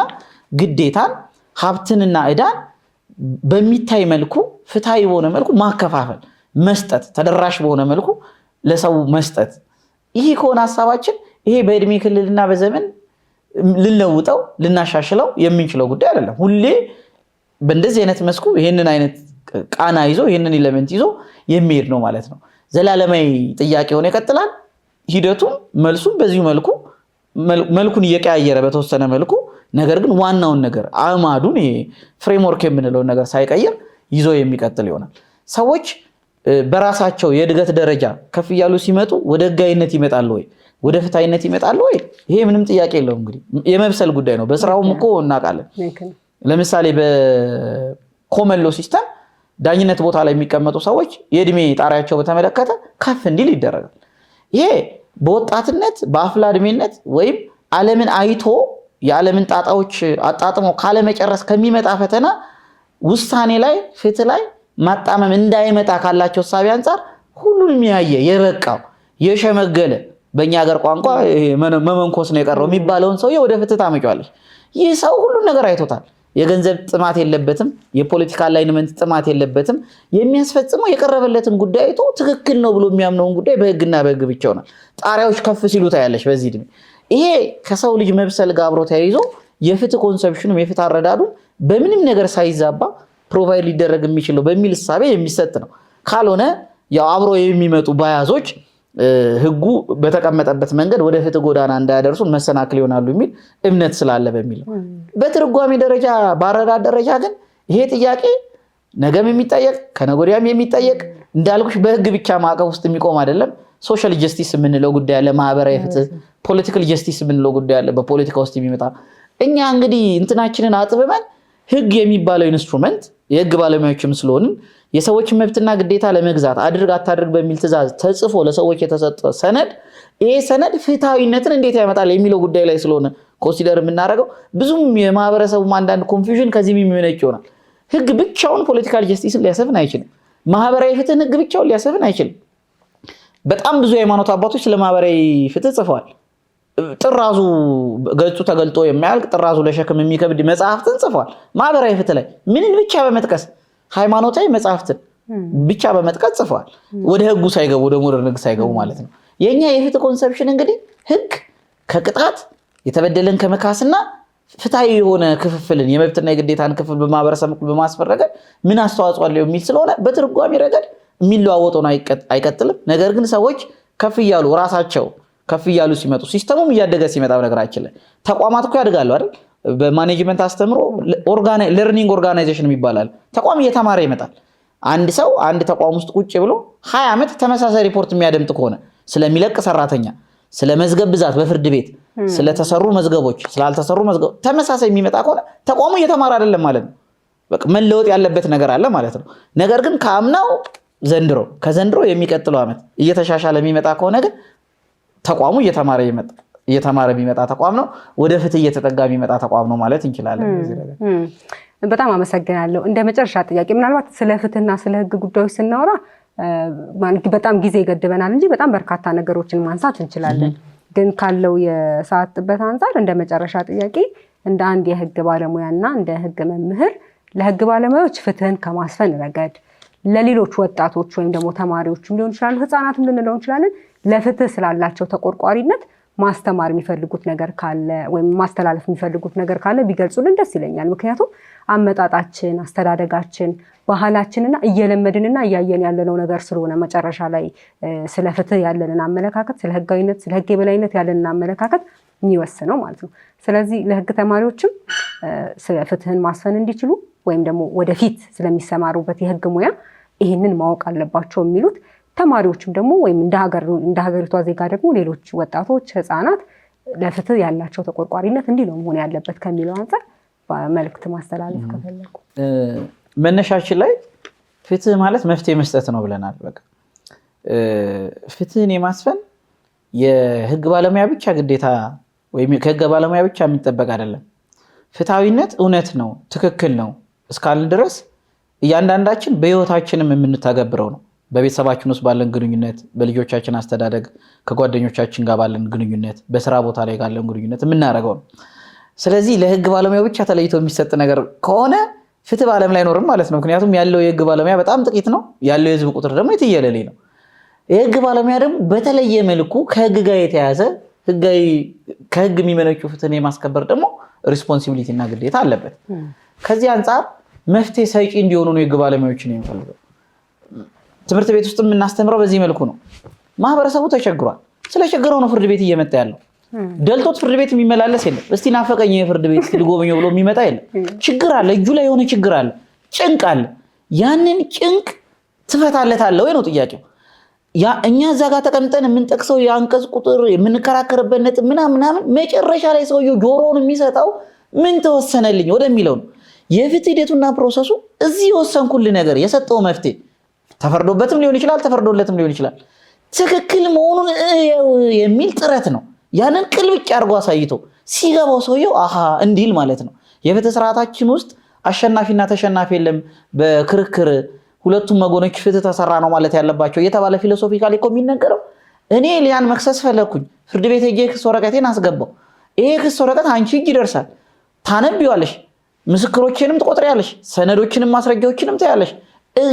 ግዴታን ሀብትንና ዕዳን በሚታይ መልኩ ፍትሃዊ በሆነ መልኩ ማከፋፈል መስጠት፣ ተደራሽ በሆነ መልኩ ለሰው መስጠት። ይሄ ከሆነ ሐሳባችን ይሄ በእድሜ ክልልና በዘመን ልንለውጠው ልናሻሽለው የምንችለው ጉዳይ አይደለም። ሁሌ በእንደዚህ አይነት መስኩ ይሄንን አይነት ቃና ይዞ ይሄንን ኤሌመንት ይዞ የሚሄድ ነው ማለት ነው። ዘላለማዊ ጥያቄ ሆነ ይቀጥላል። ሂደቱም መልሱም በዚሁ መልኩን እየቀያየረ በተወሰነ መልኩ ነገር ግን ዋናውን ነገር አማዱን ይሄ ፍሬምወርክ የምንለው ነገር ሳይቀየር ይዞ የሚቀጥል ይሆናል። ሰዎች በራሳቸው የእድገት ደረጃ ከፍ እያሉ ሲመጡ ወደ ህጋዊነት ይመጣሉ ወይ ወደ ፍትሃዊነት ይመጣሉ ወይ? ይሄ ምንም ጥያቄ የለውም። እንግዲህ የመብሰል ጉዳይ ነው። በስራውም እኮ እናውቃለን። ለምሳሌ በኮመን ሎ ሲስተም ዳኝነት ቦታ ላይ የሚቀመጡ ሰዎች የእድሜ ጣሪያቸው በተመለከተ ከፍ እንዲል ይደረጋል። ይሄ በወጣትነት በአፍላ እድሜነት ወይም ዓለምን አይቶ የዓለምን ጣጣዎች አጣጥሞ ካለመጨረስ ከሚመጣ ፈተና ውሳኔ ላይ ፍትህ ላይ ማጣመም እንዳይመጣ ካላቸው ሐሳብ አንፃር ሁሉንም ያየ የበቃው የሸመገለ በእኛ ሀገር ቋንቋ መመንኮስ ነው የቀረው የሚባለውን ሰው ወደ ፍትህ ታመጫለች። ይህ ሰው ሁሉን ነገር አይቶታል። የገንዘብ ጥማት የለበትም፣ የፖለቲካ አላይንመንት ጥማት የለበትም። የሚያስፈጽመው የቀረበለትን ጉዳይ አይቶ ትክክል ነው ብሎ የሚያምነውን ጉዳይ በህግና በህግ ብቻ ሆናል። ጣሪያዎች ከፍ ሲሉ ታያለሽ በዚህ እድሜ። ይሄ ከሰው ልጅ መብሰል ጋር አብሮ ተያይዞ የፍትህ ኮንሰፕሽኑ የፍትህ አረዳዱ በምንም ነገር ሳይዛባ ፕሮቫይድ ሊደረግ የሚችለው በሚል እሳቤ የሚሰጥ ነው። ካልሆነ ያው አብሮ የሚመጡ ባያዞች ህጉ በተቀመጠበት መንገድ ወደ ፍትህ ጎዳና እንዳያደርሱ መሰናክል ይሆናሉ የሚል እምነት ስላለ በሚል በትርጓሜ ደረጃ ባረዳድ ደረጃ ግን ይሄ ጥያቄ ነገም የሚጠየቅ ከነገወዲያም የሚጠየቅ እንዳልኩሽ በህግ ብቻ ማዕቀፍ ውስጥ የሚቆም አይደለም። ሶሻል ጀስቲስ የምንለው ጉዳይ አለ፣ ማህበራዊ ፍትህ፣ ፖለቲካል ጀስቲስ የምንለው ጉዳይ አለ፣ በፖለቲካ ውስጥ የሚመጣ። እኛ እንግዲህ እንትናችንን አጥብበን ህግ የሚባለው ኢንስትሩመንት የህግ ባለሙያዎችም ስለሆንን የሰዎችን መብትና ግዴታ ለመግዛት አድርግ አታድርግ በሚል ትዕዛዝ ተጽፎ ለሰዎች የተሰጠ ሰነድ ይሄ ሰነድ ፍትሃዊነትን እንዴት ያመጣል የሚለው ጉዳይ ላይ ስለሆነ ኮንሲደር የምናደርገው ብዙም የማህበረሰቡ አንዳንድ ኮንፊውዥን ከዚህ የሚመነጭ ይሆናል። ህግ ብቻውን ፖለቲካል ጀስቲስን ሊያሰፍን አይችልም። ማህበራዊ ፍትህን ህግ ብቻውን ሊያሰፍን አይችልም። በጣም ብዙ የሃይማኖት አባቶች ለማህበራዊ ፍትህ ጽፈዋል። ጥራዙ ገጹ ተገልጦ የሚያልቅ ጥራዙ ለሸክም የሚከብድ መጽሐፍትን ጽፈዋል ማህበራዊ ፍትህ ላይ ምንን ብቻ በመጥቀስ ሃይማኖታዊ መጽሐፍትን ብቻ በመጥቀስ ጽፈዋል። ወደ ህጉ ሳይገቡ ወደ ሞደርን ህግ ሳይገቡ ማለት ነው። የኛ የፍትህ ኮንሰፕሽን እንግዲህ ህግ ከቅጣት የተበደለን ከመካስና ፍትሃዊ የሆነ ክፍፍልን የመብትና የግዴታን ክፍል በማህበረሰብ በማስፈረገ ምን አስተዋጽኦ አለው የሚል ስለሆነ በትርጓሜ ረገድ የሚለዋወጠው አይቀጥልም። ነገር ግን ሰዎች ከፍ እያሉ ራሳቸው ከፍ እያሉ ሲመጡ ሲስተሙም እያደገ ሲመጣ ነገራችን ላይ ተቋማት እኮ ያድጋሉ አይደል? በማኔጅመንት አስተምሮ ለርኒንግ ኦርጋናይዜሽን ይባላል። ተቋም እየተማረ ይመጣል። አንድ ሰው አንድ ተቋም ውስጥ ቁጭ ብሎ 20 ዓመት ተመሳሳይ ሪፖርት የሚያደምጥ ከሆነ ስለሚለቅ ሰራተኛ፣ ስለ መዝገብ ብዛት በፍርድ ቤት ስለተሰሩ መዝገቦች ስላልተሰሩ መዝገቦች ተመሳሳይ የሚመጣ ከሆነ ተቋሙ እየተማረ አይደለም ማለት ነው። በቃ መለወጥ ያለበት ነገር አለ ማለት ነው። ነገር ግን ከአምናው ዘንድሮ ከዘንድሮ የሚቀጥለው ዓመት እየተሻሻለ የሚመጣ ከሆነ ግን ተቋሙ እየተማረ የሚመጣ ተቋም ነው። ወደ ፍትህ እየተጠጋ የሚመጣ ተቋም ነው ማለት እንችላለን። በጣም አመሰግናለሁ። እንደ መጨረሻ ጥያቄ ምናልባት ስለ ፍትህና ስለ ህግ ጉዳዮች ስናወራ በጣም ጊዜ ይገድበናል እንጂ በጣም በርካታ ነገሮችን ማንሳት እንችላለን። ግን ካለው የሰዓት ጥበት አንፃር እንደ መጨረሻ ጥያቄ እንደ አንድ የህግ ባለሙያና እንደ ህግ መምህር ለህግ ባለሙያዎች ፍትህን ከማስፈን ረገድ ለሌሎች ወጣቶች ወይም ደግሞ ተማሪዎችም ሊሆን ይችላሉ ህፃናትም ልንለው እንችላለን ለፍትህ ስላላቸው ተቆርቋሪነት ማስተማር የሚፈልጉት ነገር ካለ ወይም ማስተላለፍ የሚፈልጉት ነገር ካለ ቢገልጹልን ደስ ይለኛል። ምክንያቱም አመጣጣችን፣ አስተዳደጋችን፣ ባህላችንና እየለመድንና እያየን ያለነው ነገር ስለሆነ መጨረሻ ላይ ስለ ፍትህ ያለንን አመለካከት፣ ስለ ህጋዊነት፣ ስለ ህግ የበላይነት ያለንን አመለካከት የሚወስነው ማለት ነው። ስለዚህ ለህግ ተማሪዎችም ስለ ፍትህን ማስፈን እንዲችሉ ወይም ደግሞ ወደፊት ስለሚሰማሩበት የህግ ሙያ ይህንን ማወቅ አለባቸው የሚሉት ተማሪዎችም ደግሞ ወይም እንደ ሀገሪቷ ዜጋ ደግሞ ሌሎች ወጣቶች፣ ህፃናት ለፍትህ ያላቸው ተቆርቋሪነት እንዲህ ነው መሆን ያለበት ከሚለው አንፃር መልእክት ማስተላለፍ ከፈለኩ መነሻችን ላይ ፍትህ ማለት መፍትሄ መስጠት ነው ብለናል። በቃ ፍትህን የማስፈን የህግ ባለሙያ ብቻ ግዴታ ወይም ከህግ ባለሙያ ብቻ የሚጠበቅ አይደለም። ፍትሃዊነት እውነት ነው ትክክል ነው እስካልን ድረስ እያንዳንዳችን በህይወታችንም የምንተገብረው ነው። በቤተሰባችን ውስጥ ባለን ግንኙነት፣ በልጆቻችን አስተዳደግ፣ ከጓደኞቻችን ጋር ባለን ግንኙነት፣ በስራ ቦታ ላይ ያለን ግንኙነት የምናደርገው ነው። ስለዚህ ለህግ ባለሙያ ብቻ ተለይቶ የሚሰጥ ነገር ከሆነ ፍትህ በዓለም ላይ አይኖርም ማለት ነው። ምክንያቱም ያለው የህግ ባለሙያ በጣም ጥቂት ነው፣ ያለው የህዝብ ቁጥር ደግሞ የትየለሌ ነው። የህግ ባለሙያ ደግሞ በተለየ መልኩ ከህግ ጋር የተያዘ ከህግ የሚመነጩ ፍትህን የማስከበር ደግሞ ሪስፖንሲቢሊቲ እና ግዴታ አለበት። ከዚህ አንጻር መፍትሄ ሰጪ እንዲሆኑ ነው የህግ ባለሙያዎችን የሚፈልገው። ትምህርት ቤት ውስጥ የምናስተምረው በዚህ መልኩ ነው። ማህበረሰቡ ተቸግሯል። ስለቸገረው ነው ፍርድ ቤት እየመጣ ያለው። ደልቶት ፍርድ ቤት የሚመላለስ የለም። እስቲ ናፈቀኝ ፍርድ ቤት ልጎበኘው ብሎ የሚመጣ የለም። ችግር አለ፣ እጁ ላይ የሆነ ችግር አለ፣ ጭንቅ አለ። ያንን ጭንቅ ትፈታለታለህ ወይ ነው ጥያቄው። እኛ እዛ ጋር ተቀምጠን የምንጠቅሰው የአንቀጽ ቁጥር የምንከራከርበት ነጥብ ምናምን መጨረሻ ላይ ሰውየው ጆሮውን የሚሰጠው ምን ተወሰነልኝ ወደሚለው ነው። የፍትህ ሂደቱና ፕሮሰሱ እዚህ የወሰንኩልህ ነገር የሰጠው መፍትሄ ተፈርዶበትም ሊሆን ይችላል፣ ተፈርዶለትም ሊሆን ይችላል፣ ትክክል መሆኑን የሚል ጥረት ነው። ያንን ቅልብጭ አድርጎ አሳይቶ ሲገባው ሰውየው አሃ እንዲል ማለት ነው። የፍትህ ስርዓታችን ውስጥ አሸናፊና ተሸናፊ የለም። በክርክር ሁለቱም ወገኖች ፍትህ ተሰራ ነው ማለት ያለባቸው እየተባለ ፊሎሶፊካሊ እኮ የሚነገረው። እኔ ሊያን መክሰስ ፈለኩኝ፣ ፍርድ ቤት ሄጄ ክስ ወረቀቴን አስገባው። ይሄ ክስ ወረቀት አንቺ እጅ ይደርሳል፣ ታነቢዋለሽ፣ ምስክሮችንም ትቆጥሪያለሽ፣ ሰነዶችንም ማስረጃዎችንም ታያለሽ።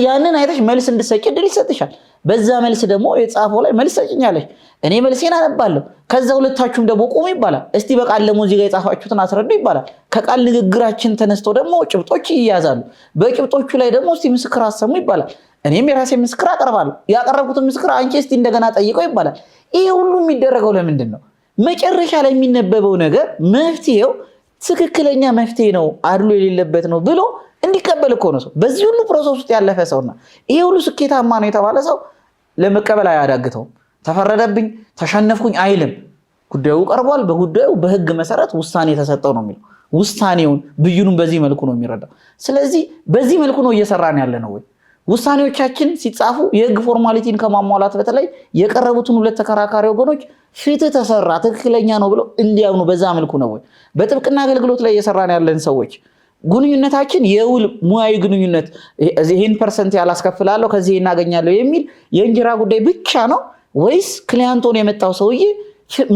ያንን አይተሽ መልስ እንድትሰጪ እድል ይሰጥሻል። በዛ መልስ ደግሞ የጻፈው ላይ መልስ ሰጭኛለሽ፣ እኔ መልሴን አነባለሁ። ከዛ ሁለታችሁም ደግሞ ቁሙ ይባላል። እስቲ በቃል ደግሞ እዚህ ጋር የጻፋችሁትን አስረዱ ይባላል። ከቃል ንግግራችን ተነስቶ ደግሞ ጭብጦች ይያዛሉ። በጭብጦቹ ላይ ደግሞ እስቲ ምስክር አሰሙ ይባላል። እኔም የራሴ ምስክር አቀርባለሁ። ያቀረብኩትን ምስክር አንቺ እስቲ እንደገና ጠይቀው ይባላል። ይሄ ሁሉ የሚደረገው ለምንድን ነው? መጨረሻ ላይ የሚነበበው ነገር መፍትሄው ትክክለኛ መፍትሄ ነው፣ አድሎ የሌለበት ነው ብሎ እንዲቀበል እኮ ነው ሰው በዚህ ሁሉ ፕሮሰስ ውስጥ ያለፈ ሰውና ይሄ ሁሉ ስኬታማ ነው የተባለ ሰው ለመቀበል አያዳግተውም። ተፈረደብኝ ተሸነፍኩኝ አይልም። ጉዳዩ ቀርቧል፣ በጉዳዩ በህግ መሰረት ውሳኔ ተሰጠው ነው የሚለው። ውሳኔውን ብይኑን በዚህ መልኩ ነው የሚረዳው። ስለዚህ በዚህ መልኩ ነው እየሰራን ያለ ነው ወይ? ውሳኔዎቻችን ሲጻፉ የህግ ፎርማሊቲን ከማሟላት በተለይ የቀረቡትን ሁለት ተከራካሪ ወገኖች ፍትህ ተሰራ ትክክለኛ ነው ብለው እንዲያምኑ በዛ መልኩ ነው ወይ? በጥብቅና አገልግሎት ላይ እየሰራን ያለን ሰዎች ግንኙነታችን የውል ሙያዊ ግንኙነት ይሄን ፐርሰንት ያላስከፍላለሁ ከዚህ እናገኛለሁ የሚል የእንጀራ ጉዳይ ብቻ ነው ወይስ ክሊያንቶን የመጣው ሰውዬ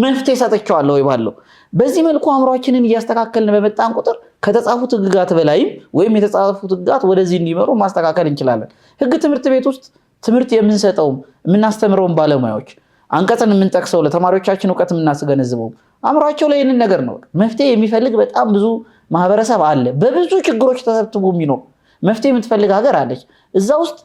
መፍትሄ ሰጥቻለሁ ወይ ባለው? በዚህ መልኩ አእምሯችንን እያስተካከልን በመጣን ቁጥር ከተጻፉት ህግጋት በላይም ወይም የተጻፉት ህግጋት ወደዚህ እንዲመሩ ማስተካከል እንችላለን። ህግ ትምህርት ቤት ውስጥ ትምህርት የምንሰጠውም የምናስተምረውም ባለሙያዎች አንቀጽን የምንጠቅሰው ለተማሪዎቻችን እውቀት የምናስገነዝበው አእምሯቸው ላይ ይህንን ነገር ነው። መፍትሄ የሚፈልግ በጣም ብዙ ማህበረሰብ አለ። በብዙ ችግሮች ተሰብስቦ የሚኖር መፍትሄ የምትፈልግ ሀገር አለች። እዛ ውስጥ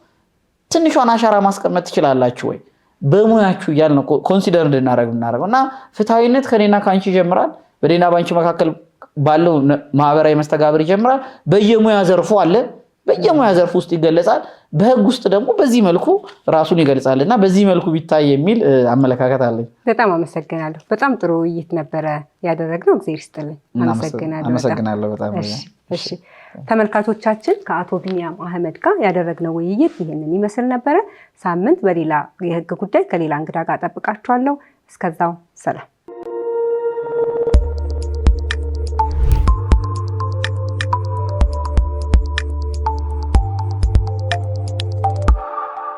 ትንሿን አሻራ ማስቀመጥ ትችላላችሁ ወይ? በሙያችሁ እያልን ኮንሲደር እንድናደርገው እና ፍትሃዊነት ከኔና ከአንቺ ይጀምራል። በኔና ባንቺ መካከል ባለው ማህበራዊ መስተጋብር ይጀምራል። በየሙያ ዘርፉ አለ፣ በየሙያ ዘርፉ ውስጥ ይገለጻል። በህግ ውስጥ ደግሞ በዚህ መልኩ ራሱን ይገልጻልና በዚህ መልኩ ቢታይ የሚል አመለካከት አለኝ። በጣም አመሰግናለሁ። በጣም ጥሩ ውይይት ነበረ ያደረግነው። እግዚአብሔር ይስጥልኝ። አመሰግናለሁ በጣም። እሺ ተመልካቾቻችን ከአቶ ቢኒያም አህመድ ጋር ያደረግነው ውይይት ይህንን ይመስል ነበረ። ሳምንት በሌላ የህግ ጉዳይ ከሌላ እንግዳ ጋር ጠብቃችኋለሁ። እስከዛው ሰላም።